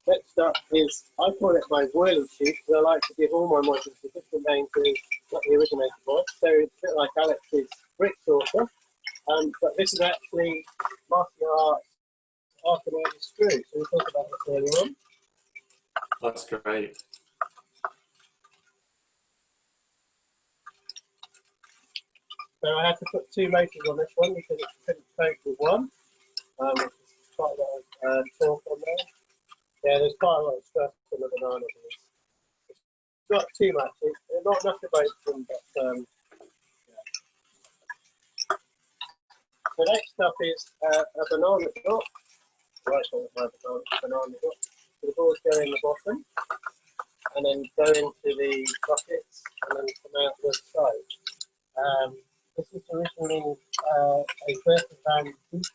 Next up is, I call it my whirling tube, because I like to give all my modules a different name to what the originator was. So it's a bit like Alex's brick sorter, but this is actually martial arts Archimedes screw. So we'll talk about this earlier on. That's great. So I had to put 2 motors on this one because it couldn't cope with one. There's quite a lot of torque on there. Yeah, there's quite a lot of stress on the banana peels. It's not too much. It's not enough to both them, but yeah. The next up is a banana dot. Right, so my banana dot. So the balls go in the bottom, and then go into the buckets, and then come out the other side. This is originally a vertical van piece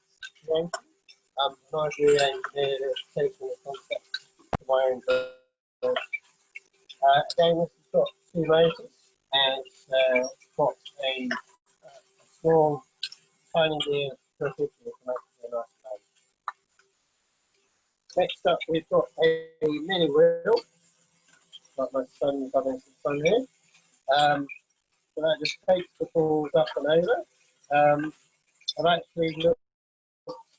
range. And I've re-engineered it, taking the concept to my own version. Again, this has got 2 motors, and it's got a small, tiny gear for a picture to make it a nice band. Next up, we've got a mini wheel, like my son's having some fun here. So that just takes the balls up and over. I've actually looked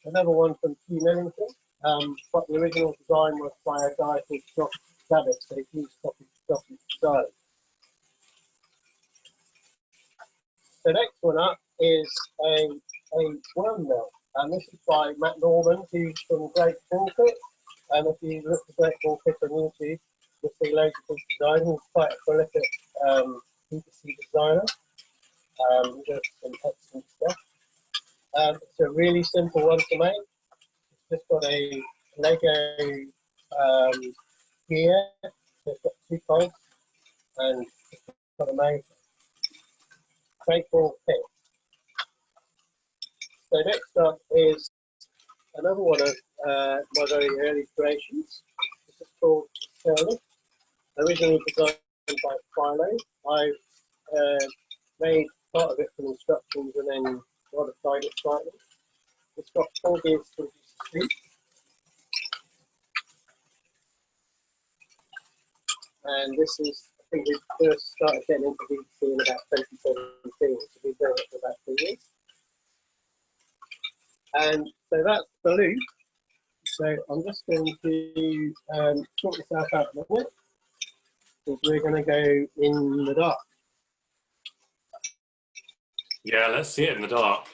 another one from Hugh Millington, but the original design was by a guy called Josh Babbitt, so he used Josh's design. The next one up is a worm mill, and this is by Matt Norman, who's from Great Ball Pit. And if you look at Great Ball Pit on YouTube, you'll see loads of his design. He's quite a prolific PVC designer. He does some excellent stuff. It's a really simple one to make. It's just got a Lego gear. It's got 2 poles and it's got a motor. Great Ball Pit. So next up is another one of my very early creations. This is called Threlfall. Originally designed by Philo. I've made part of it from instructions and then modified it slightly. It's got 4 gears to produce speed. And this is, I think we first started getting into VC in about 2017, so we've been doing it for about 2 years. And so that's the loop. So I'm just going to sort myself out a little bit, because we're going to go in the dark. Yeah, let's see it in the dark.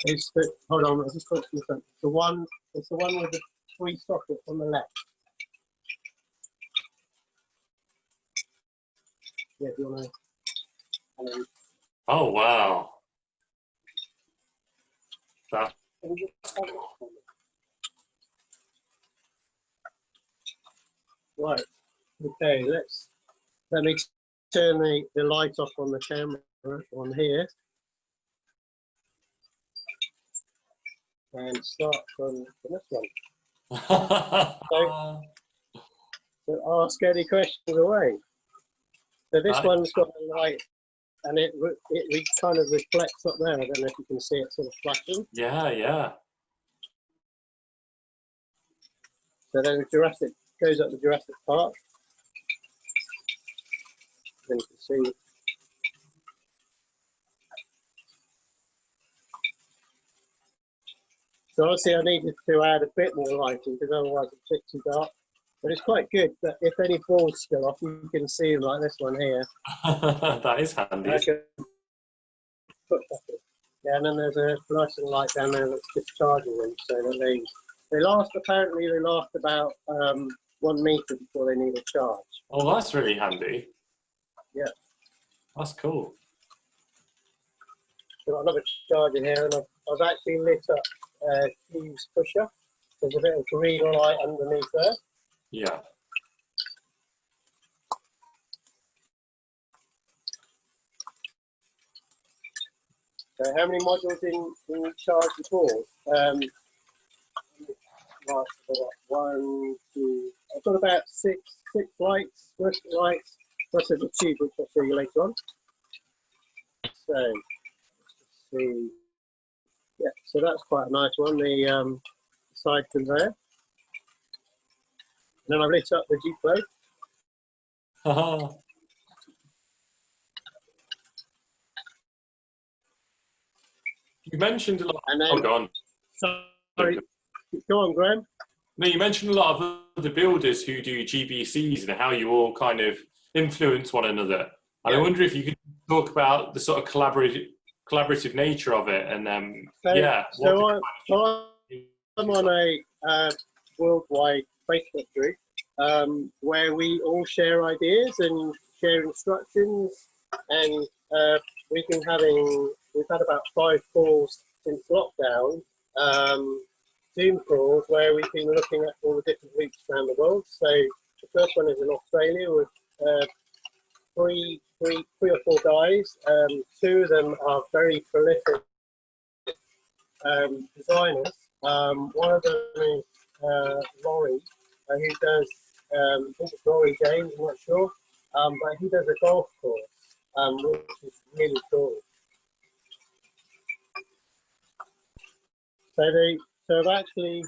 It's the, hold on, I just got to the one. It's the one with the 3 sockets on the left. Yeah, if you want to. Oh wow, that's Right. Okay. Let me turn the light off on the camera on here. And start from this one. So ask any questions away. So this one's got the light, and it kind of reflects up there. I don't know if you can see it sort of flashing. yeah. So then the Jurassic goes up the Jurassic Park. Then you can see. So obviously I needed to add a bit more lighting because otherwise it's a bit too dark. But it's quite good that if any balls spill off, you can see them like this one here. That is handy. Yeah, and then there's a fluorescent light down there that's discharging them, so that they last. Apparently, they last about 1 meter before they need a charge. Oh, that's really handy. Yeah, that's cool. So I've got another charger here, and I've actually lit up fuse pusher. There's a bit of green light underneath there. Yeah. So how many modules in charge before? Right, I've got 1, 2. I've got about six lights, fluorescent lights, plus there's a tube which I'll show you later on. So let's see. Yeah, so that's quite a nice one. The side conveyor. And then I've lit up the G-flow. You mentioned a lot. And then, oh, go on. Sorry, go on, Graham. No, you mentioned a lot of other builders who do GBCs and how you all kind of influence one another. And Yeah. I wonder if you could talk about the sort of collaborative nature of it. And So I'm on a worldwide Facebook group where we all share ideas and share instructions, and we've had about 5 calls since lockdown, Zoom calls where we've been looking at all the different routes around the world. So the first one is in Australia with three or four guys. 2 of them are very prolific designers. One of them is Laurie, who does, I think it's Laurie James, I'm not sure, but he does a golf course, which is really cool. So I've actually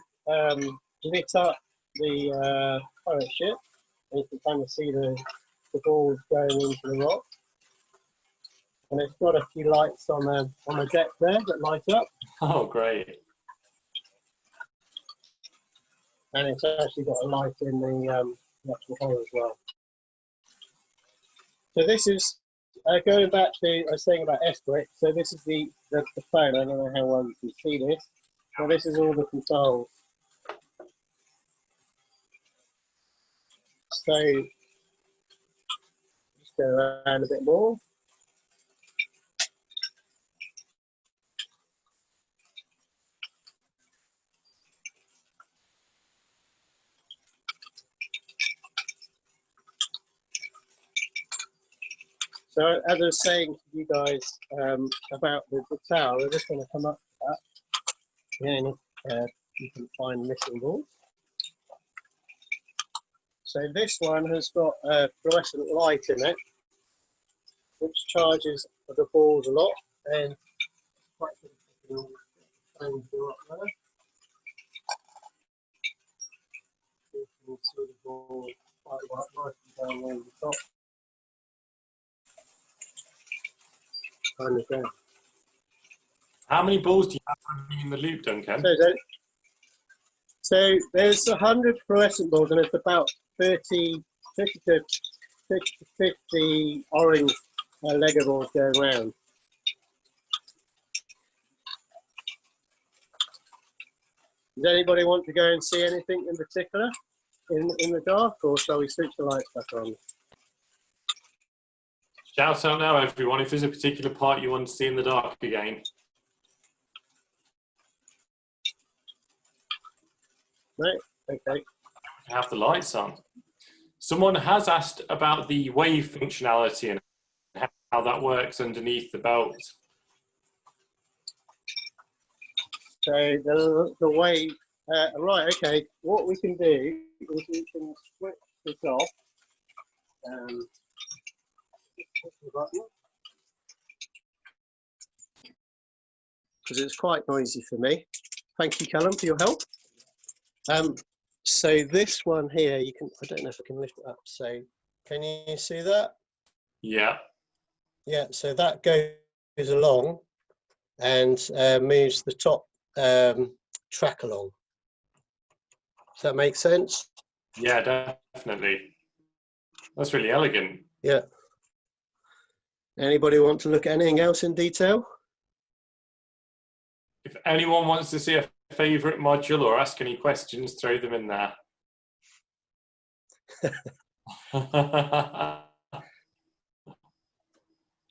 lit up the pirate ship, and you can kind of see the balls going into the rock. And it's got a few lights on the deck there that light up. Oh, great. And it's actually got a light in the actual hull as well. So this is, going back to, I was saying about S-Brick, so this is the phone. I don't know how well you can see this. So this is all the controls. So just go around a bit more. So as I was saying to you guys about the tower, we're just going to come up to that. Again, you can find missing balls. So this one has got a fluorescent light in it, which charges the balls a lot, and quite good to there. You can see the ball quite nicely down there on the top. Kind of down. How many balls do you have running in the loop, Duncan? So there's 100 fluorescent balls, and it's about 50 to 50 orange Lego balls going around. Does anybody want to go and see anything in particular in the dark, or shall we switch the lights back on? Shout out now, everyone, if there's a particular part you want to see in the dark again. Right, okay. Have the lights on. Someone has asked about the wave functionality and how that works underneath the belt. So the wave, right, okay. What we can do is we can switch this off. Push the button. Because it's quite noisy for me. Thank you, Callum, for your help. So this one here, you can, I don't know if I can lift it up. So can you see that? Yeah. Yeah, so that goes along and moves the top track along. Does that make sense? Yeah, definitely. That's really elegant. Yeah. Anybody want to look at anything else in detail? If anyone wants to see a favorite module or ask any questions, throw them in there.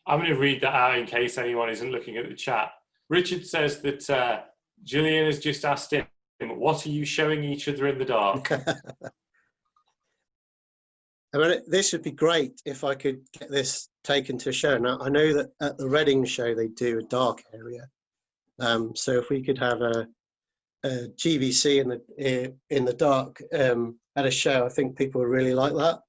I'm going to read that out in case anyone isn't looking at the chat. Richard says that Gillian has just asked him, what are you showing each other in the dark? I mean, this would be great if I could get this taken to a show. Now, I know that at the Reading show, they do a dark area. So if we could have a GBC in the dark at a show, I think people would really like that.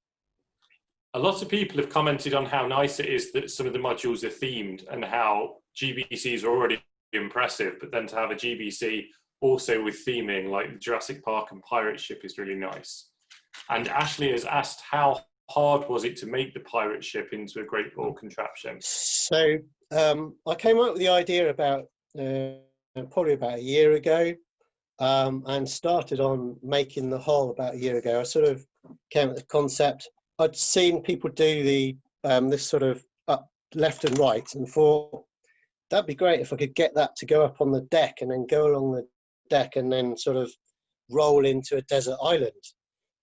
A lot of people have commented on how nice it is that some of the modules are themed and how GBCs are already impressive, but then to have a GBC also with theming like the Jurassic Park and pirate ship is really nice. And Ashley has asked, how hard was it to make the pirate ship into a great ball contraption? So I came up with the idea about probably about a year ago, and started on making the hull about a year ago. I sort of came up with the concept. I'd seen people do the this sort of up left and right, and thought that'd be great if I could get that to go up on the deck and then go along the deck and then sort of roll into a desert island.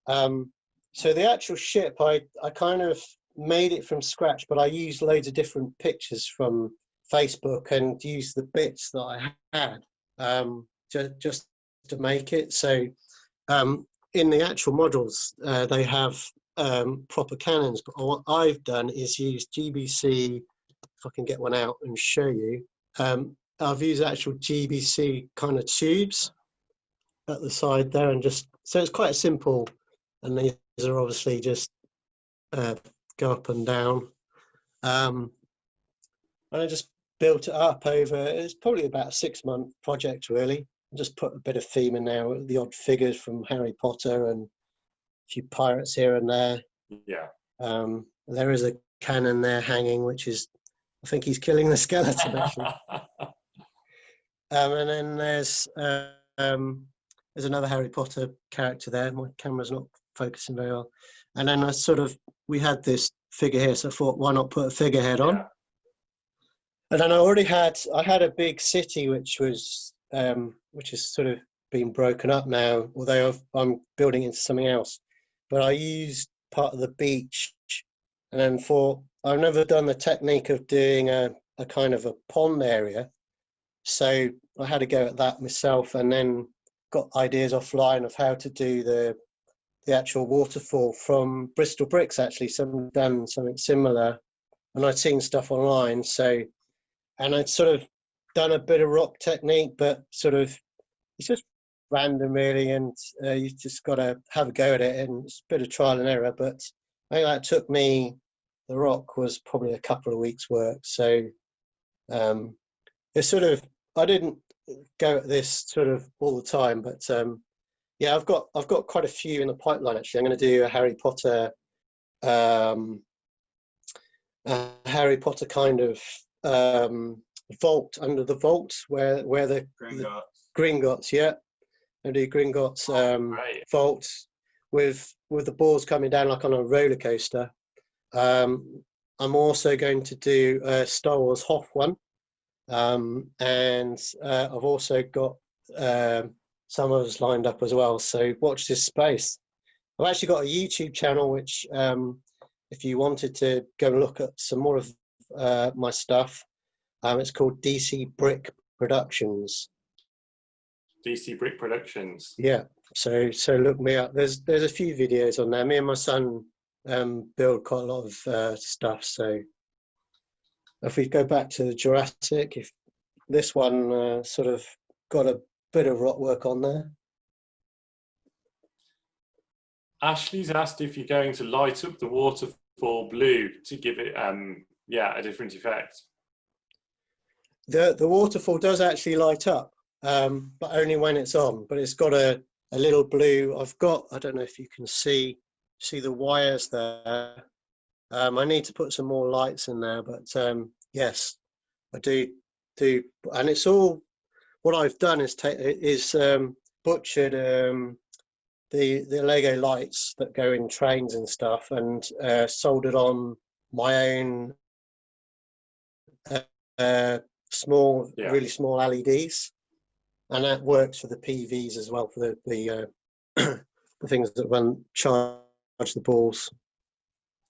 So the actual ship, I kind of made it from scratch, but I used loads of different pictures from Facebook and used the bits that I had just to make it. So in the actual models, they have proper cannons, but what I've done is use GBC, if I can get one out and show you. I've used actual GBC kind of tubes at the side there, and just, so it's quite simple, and these are obviously just go up and down. And I just built it up over, it's probably about a 6-month project really. I just put a bit of theme in there, the odd figures from Harry Potter and a few pirates here and there. Yeah. There is a cannon there hanging, which is, I think he's killing the skeleton actually. And then there's another Harry Potter character there. My camera's not focusing very well. And then we had this figure here, so I thought, why not put a figurehead on? Yeah. And then I had a big city which is sort of been broken up now, although I'm building into something else. But I used part of the beach, and then thought, I've never done the technique of doing a kind of a pond area. So I had to go at that myself, and then got ideas offline of how to do the actual waterfall from Bristol Bricks. Actually, someone done something similar, and I'd seen stuff online. So, and I'd sort of done a bit of rock technique, but sort of it's just random really, and you just got to have a go at it, and it's a bit of trial and error. But I think that took me, the rock was probably a couple of weeks work. So it's sort of, I didn't go at this sort of all the time, but yeah, I've got quite a few in the pipeline actually. I'm going to do a Harry Potter kind of vault under the vault where the Gringotts, yeah, I do Gringotts vault with the balls coming down like on a roller coaster. I'm also going to do a Star Wars Hoth one, and I've also got some others lined up as well. So watch this space. I've actually got a YouTube channel which, if you wanted to go and look at some more of my stuff, it's called DC Brick Productions. DC Brick Productions. Yeah. So look me up. There's a few videos on there. Me and my son build quite a lot of stuff. So if we go back to the Jurassic, if this one sort of got a bit of rock work on there. Ashley's asked if you're going to light up the waterfall blue to give it a different effect. The waterfall does actually light up, but only when it's on. But it's got a a little blue. I've got, I don't know if you can see the wires there. I need to put some more lights in there, but yes, I do, and it's all, what I've done is butchered the Lego lights that go in trains and stuff, and soldered on my own small, really small LEDs, and that works for the PVs as well, for the the things that charge the balls.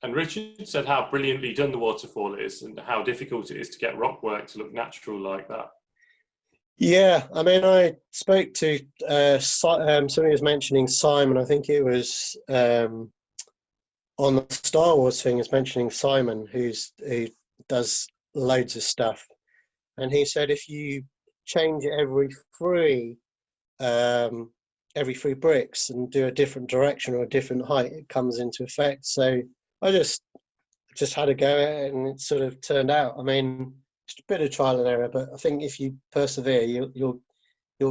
And Richard said how brilliantly done the waterfall is, and how difficult it is to get rock work to look natural like that. Yeah, I mean, I spoke to somebody was mentioning Simon. I think it was on the Star Wars thing. Is mentioning Simon, who does loads of stuff, and he said if you change it every three bricks and do a different direction or a different height, it comes into effect. So I just had a go at it, and it sort of turned out. I mean, it's a bit of trial and error, but I think if you persevere, you'll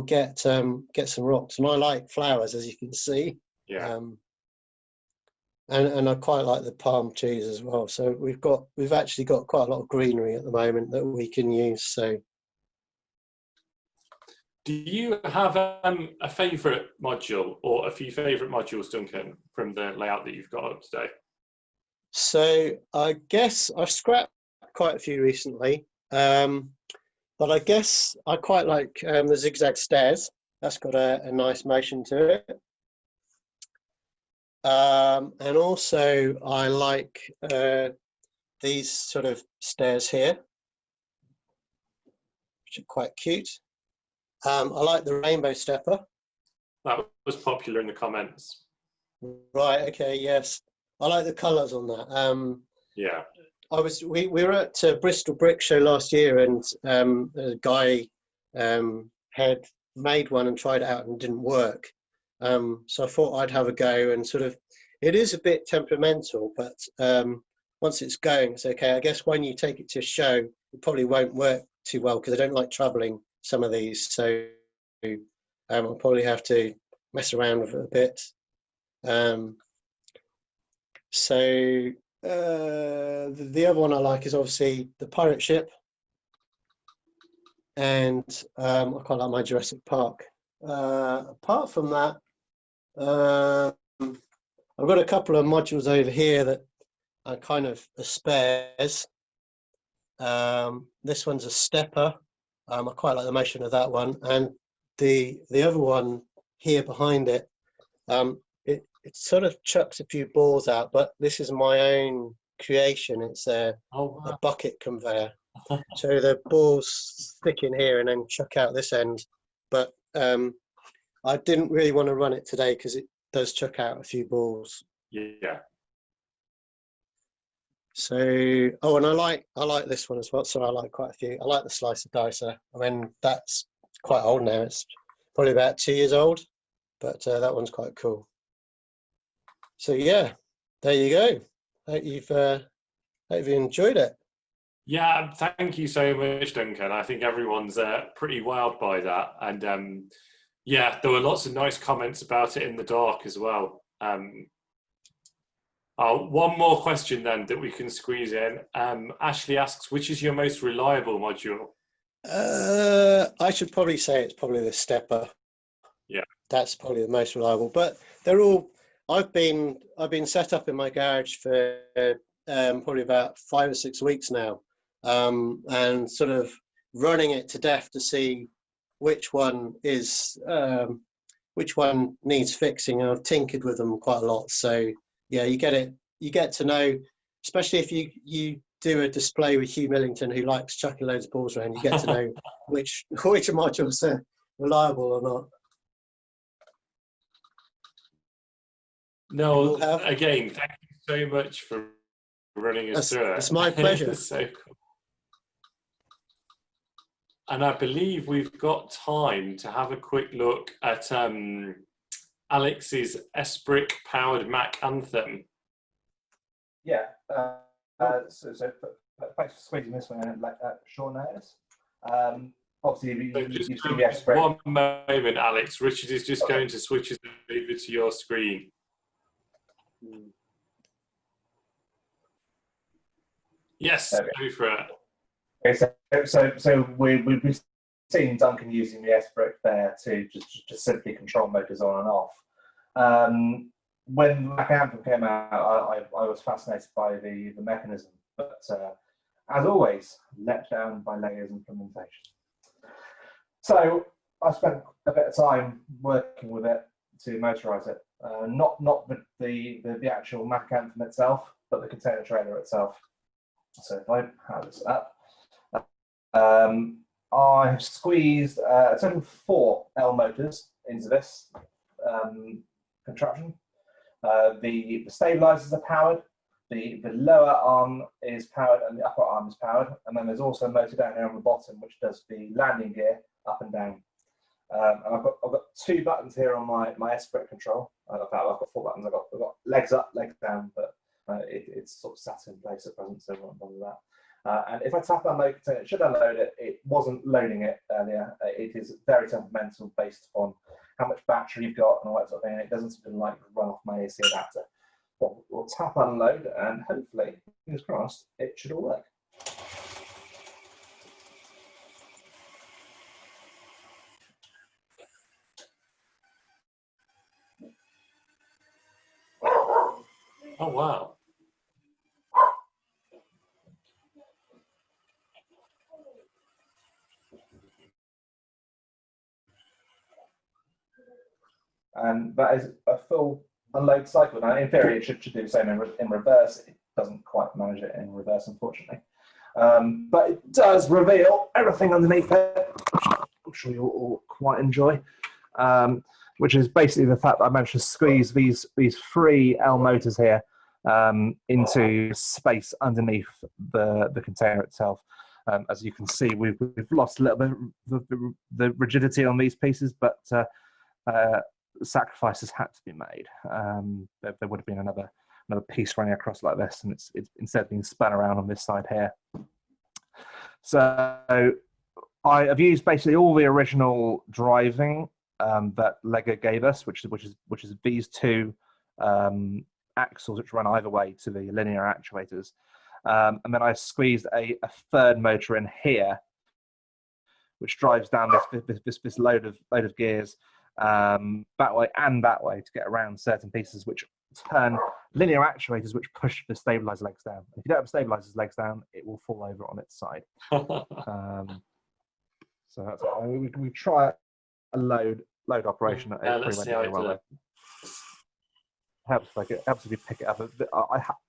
get some rocks. And I like flowers, as you can see. Yeah. And I quite like the palm trees as well. So we've actually got quite a lot of greenery at the moment that we can use. So. Do you have a favourite module or a few favourite modules, Duncan, from the layout that you've got up today? So I guess I've scrapped quite a few recently, but I guess I quite like the zigzag stairs. That's got a nice motion to it. And also I like these sort of stairs here, which are quite cute. I like the rainbow stepper. That was popular in the comments. Right, okay, yes. I like the colours on that. Yeah. We were at Bristol Brick Show last year, and a guy had made one and tried it out and it didn't work. So I thought I'd have a go, and sort of, it is a bit temperamental, but once it's going, it's okay. I guess when you take it to a show, it probably won't work too well because I don't like travelling some of these. So I'll probably have to mess around with it a bit. So the other one I like is obviously the pirate ship, and I quite like my Jurassic Park. Apart from that, I've got a couple of modules over here that are kind of spares. This one's a stepper. I quite like the motion of that one, and the other one here behind it, it sort of chucks a few balls out, but this is my own creation. It's a bucket conveyor. So the balls stick in here and then chuck out this end. But I didn't really want to run it today because it does chuck out a few balls. Yeah. So, and I like this one as well. So I like quite a few. I like the slicer dicer. I mean, that's quite old now. It's probably about 2 years old, but that one's quite cool. So yeah, there you go. Hope you've enjoyed it. Yeah, thank you so much, Duncan. I think everyone's pretty wowed by that, and yeah, there were lots of nice comments about it in the dark as well. One more question then that we can squeeze in. Ashley asks, which is your most reliable module? I should probably say it's probably the stepper. Yeah, that's probably the most reliable. But they're all. I've been set up in my garage for probably about 5 or 6 weeks now, and sort of running it to death to see which one needs fixing. And I've tinkered with them quite a lot. So yeah, you get to know, especially if you do a display with Hugh Millington, who likes chucking loads of balls around, you get to know which modules are reliable or not. No, again, thank you so much for running us through it. It's my pleasure. It's so cool. And I believe we've got time to have a quick look at Alex's S-Brick powered Mac Anthem. Yeah. So thanks for squeezing this one in at short notice. obviously So you've seen the S-brake. one moment, Alex. Richard is just going to switch us over to your screen. Yes, go for it. Okay, so we've seen Duncan using the S-brake there to just simply control motors on and off. When Mac Anthem came out, I was fascinated by the mechanism, but as always, let down by layers implementation. So I spent a bit of time working with it to motorize it, not the actual Mac Anthem itself, but the container trailer itself. So if I have this up, I've squeezed a total of 4 L motors into this contraption. The stabilizers are powered, the lower arm is powered and the upper arm is powered, and then there's also a motor down here on the bottom which does the landing gear up and down. And I've got 2 buttons here on my S-brake control. I've got 4 buttons. I've got legs up, legs down, but it's sort of sat in place at present, so I won't bother that. And if I tap unload container, it should unload it. It wasn't loading it earlier. It is very temperamental based on how much battery you've got and all that sort of thing. And it doesn't seem like run off my AC adapter. But we'll tap unload and hopefully, fingers crossed, it should all work. Oh, wow. And that is a full unload cycle. Now, in theory, it should do the same in reverse. It doesn't quite manage it in reverse, unfortunately. But it does reveal everything underneath it, which I'm sure you'll all quite enjoy, which is basically the fact that I managed to squeeze these 3 L motors here into space underneath the container itself. As you can see, we've lost a little bit of the rigidity on these pieces, but sacrifices had to be made. There would have been another piece running across like this, and it's instead being spun around on this side here. So I have used basically all the original driving that Lego gave us, which is these 2 axles which run either way to the linear actuators, and then I squeezed a 3rd motor in here, which drives down this load of gears that way and that way to get around certain pieces, which turn linear actuators which push the stabilizer legs down. If you don't have stabilizers legs down, it will fall over on its side. So that's we try a load operation. Let's see how it does. Helps if you pick it up.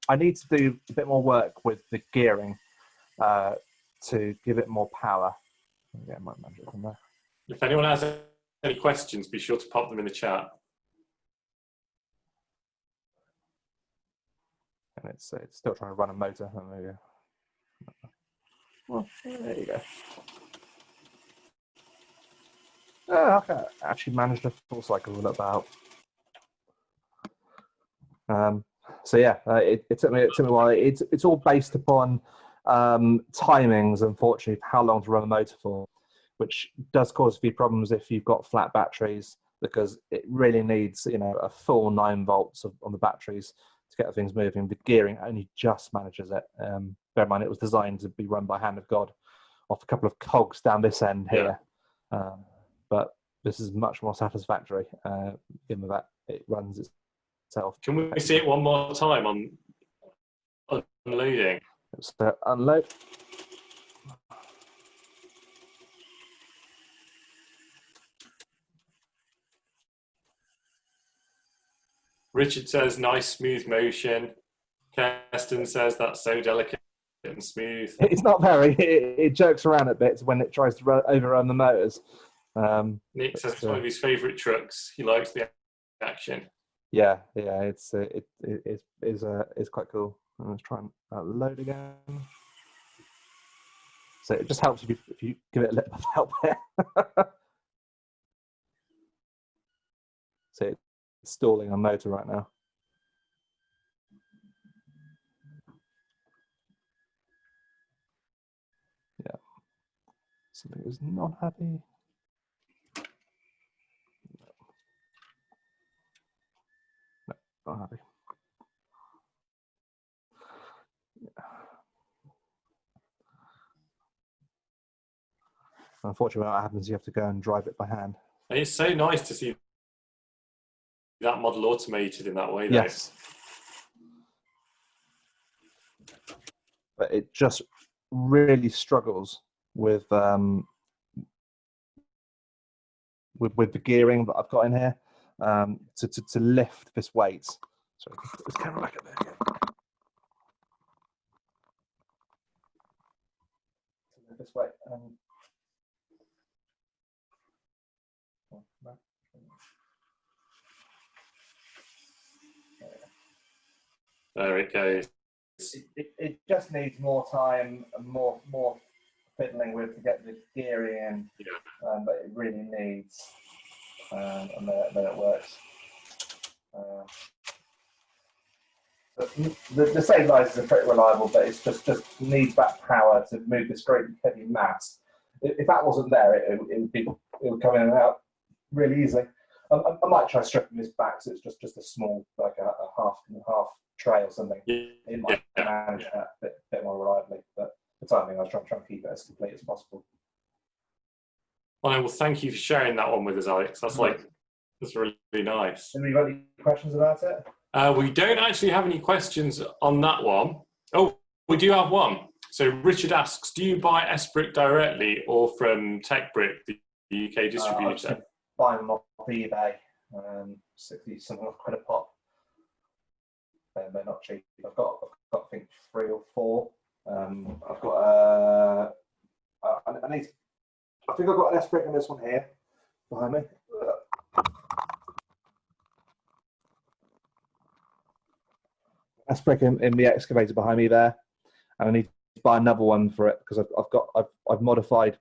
I need to do a bit more work with the gearing to give it more power. Yeah, I might manage it from there. If anyone has any questions, be sure to pop them in the chat. And it's still trying to run a motor. Oh, there you go. Well, there you go. Okay, actually managed a full cycle with about. So yeah, it took me a while. It's all based upon timings, unfortunately, how long to run a motor for, which does cause a few problems if you've got flat batteries, because it really needs a full 9 volts on the batteries to get things moving. The gearing only just manages it. Bear in mind, it was designed to be run by hand of God off a couple of cogs down this end here. Yeah. But this is much more satisfactory, given that it runs itself. Can we see it one more time on unloading? So unload. Richard says, nice smooth motion. Kirsten says, that's so delicate and smooth. It's not very. It jerks around a bit when it tries to overrun the motors. Nick says it's one of his favourite trucks. He likes the action. Yeah, it's quite cool. Let's try and load again. So it just helps if you give it a little bit of help here. So it's stalling on motor right now. Yeah. Something is not happy. No, not happy. Unfortunately, what happens, you have to go and drive it by hand. And it's so nice to see that model automated in that way, though. Yes. But it just really struggles with the gearing that I've got in here to lift this weight. Sorry, put this camera back up there again. To lift this weight. There it goes. It just needs more time and more fiddling with to get the gearing in, but it really needs, and then it works. The stabilizers are pretty reliable, but it's just needs that power to move this great heavy mass. If that wasn't there, it would come in and out really easily. I might try stripping this back, so it's just a small, like a half and half tray or something. It might manage that a bit more reliably, but for the time being, I was trying to keep it as complete as possible. Well, thank you for sharing that one with us, Alex. That's really nice. Have you got any questions about it? We don't actually have any questions on that one. Oh, we do have one. So Richard asks, do you buy S-Brick directly or from Techbrick, the UK distributor? Buy them off eBay, 60-something off quite a pop. They're not cheap. I've got I think 3 or 4. I've got I think I've got an S-Brick in this one here behind me. S-Brick in the excavator behind me there, and I need to buy another one for it because I've modified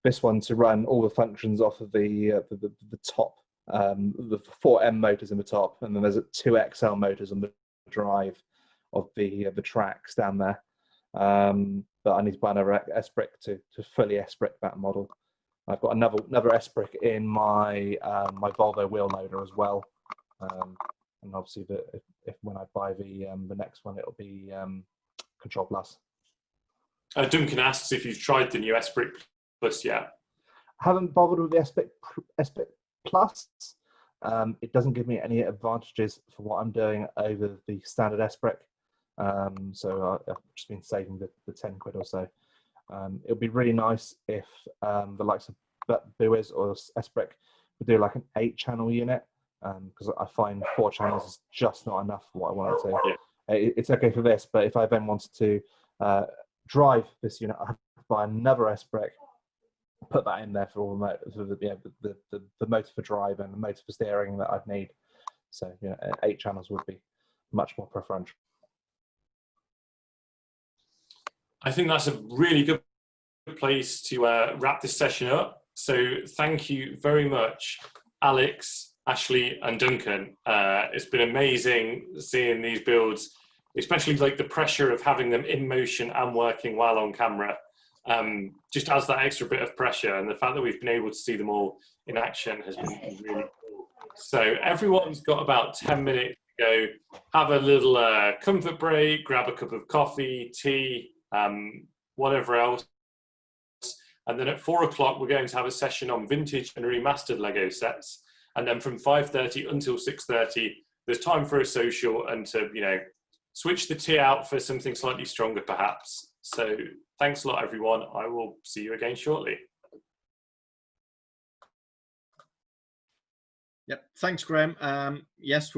this one to run all the functions off of the top, the 4M motors in the top, and then there's 2 XL motors on the drive of the tracks down there. But I need to buy another S-Brick to fully S-Brick that model. I've got another S-Brick in my my Volvo wheel loader as well, and obviously if when I buy the next one, it'll be Control Plus. Duncan asks if you've tried the new S-Brick Plus yet. I haven't bothered with the S-Brick Plus. It doesn't give me any advantages for what I'm doing over the standard S-Brick. So I've just been saving the 10 quid or so. It would be really nice if the likes of Buiz or S-Brick would do like an 8-channel unit, because I find 4 channels is just not enough for what I want it to. Yeah. It's okay for this, but if I then wanted to drive this unit, I have to buy another S-Brick, put that in there for all the motor for drive and the motor for steering that I'd need. So 8 channels would be much more preferential. I think that's a really good place to wrap this session up. So thank you very much, Alex, Ashley and Duncan. It's been amazing seeing these builds, especially like the pressure of having them in motion and working while on camera. Just adds that extra bit of pressure, and the fact that we've been able to see them all in action has been really cool. So everyone's got about 10 minutes to go, have a little comfort break, grab a cup of coffee, tea, whatever else. And then at 4 o'clock, we're going to have a session on vintage and remastered Lego sets. And then from 5:30 until 6:30, there's time for a social and to, switch the tea out for something slightly stronger, perhaps. So thanks a lot, everyone. I will see you again shortly. Yep. Thanks, Graham. Yes.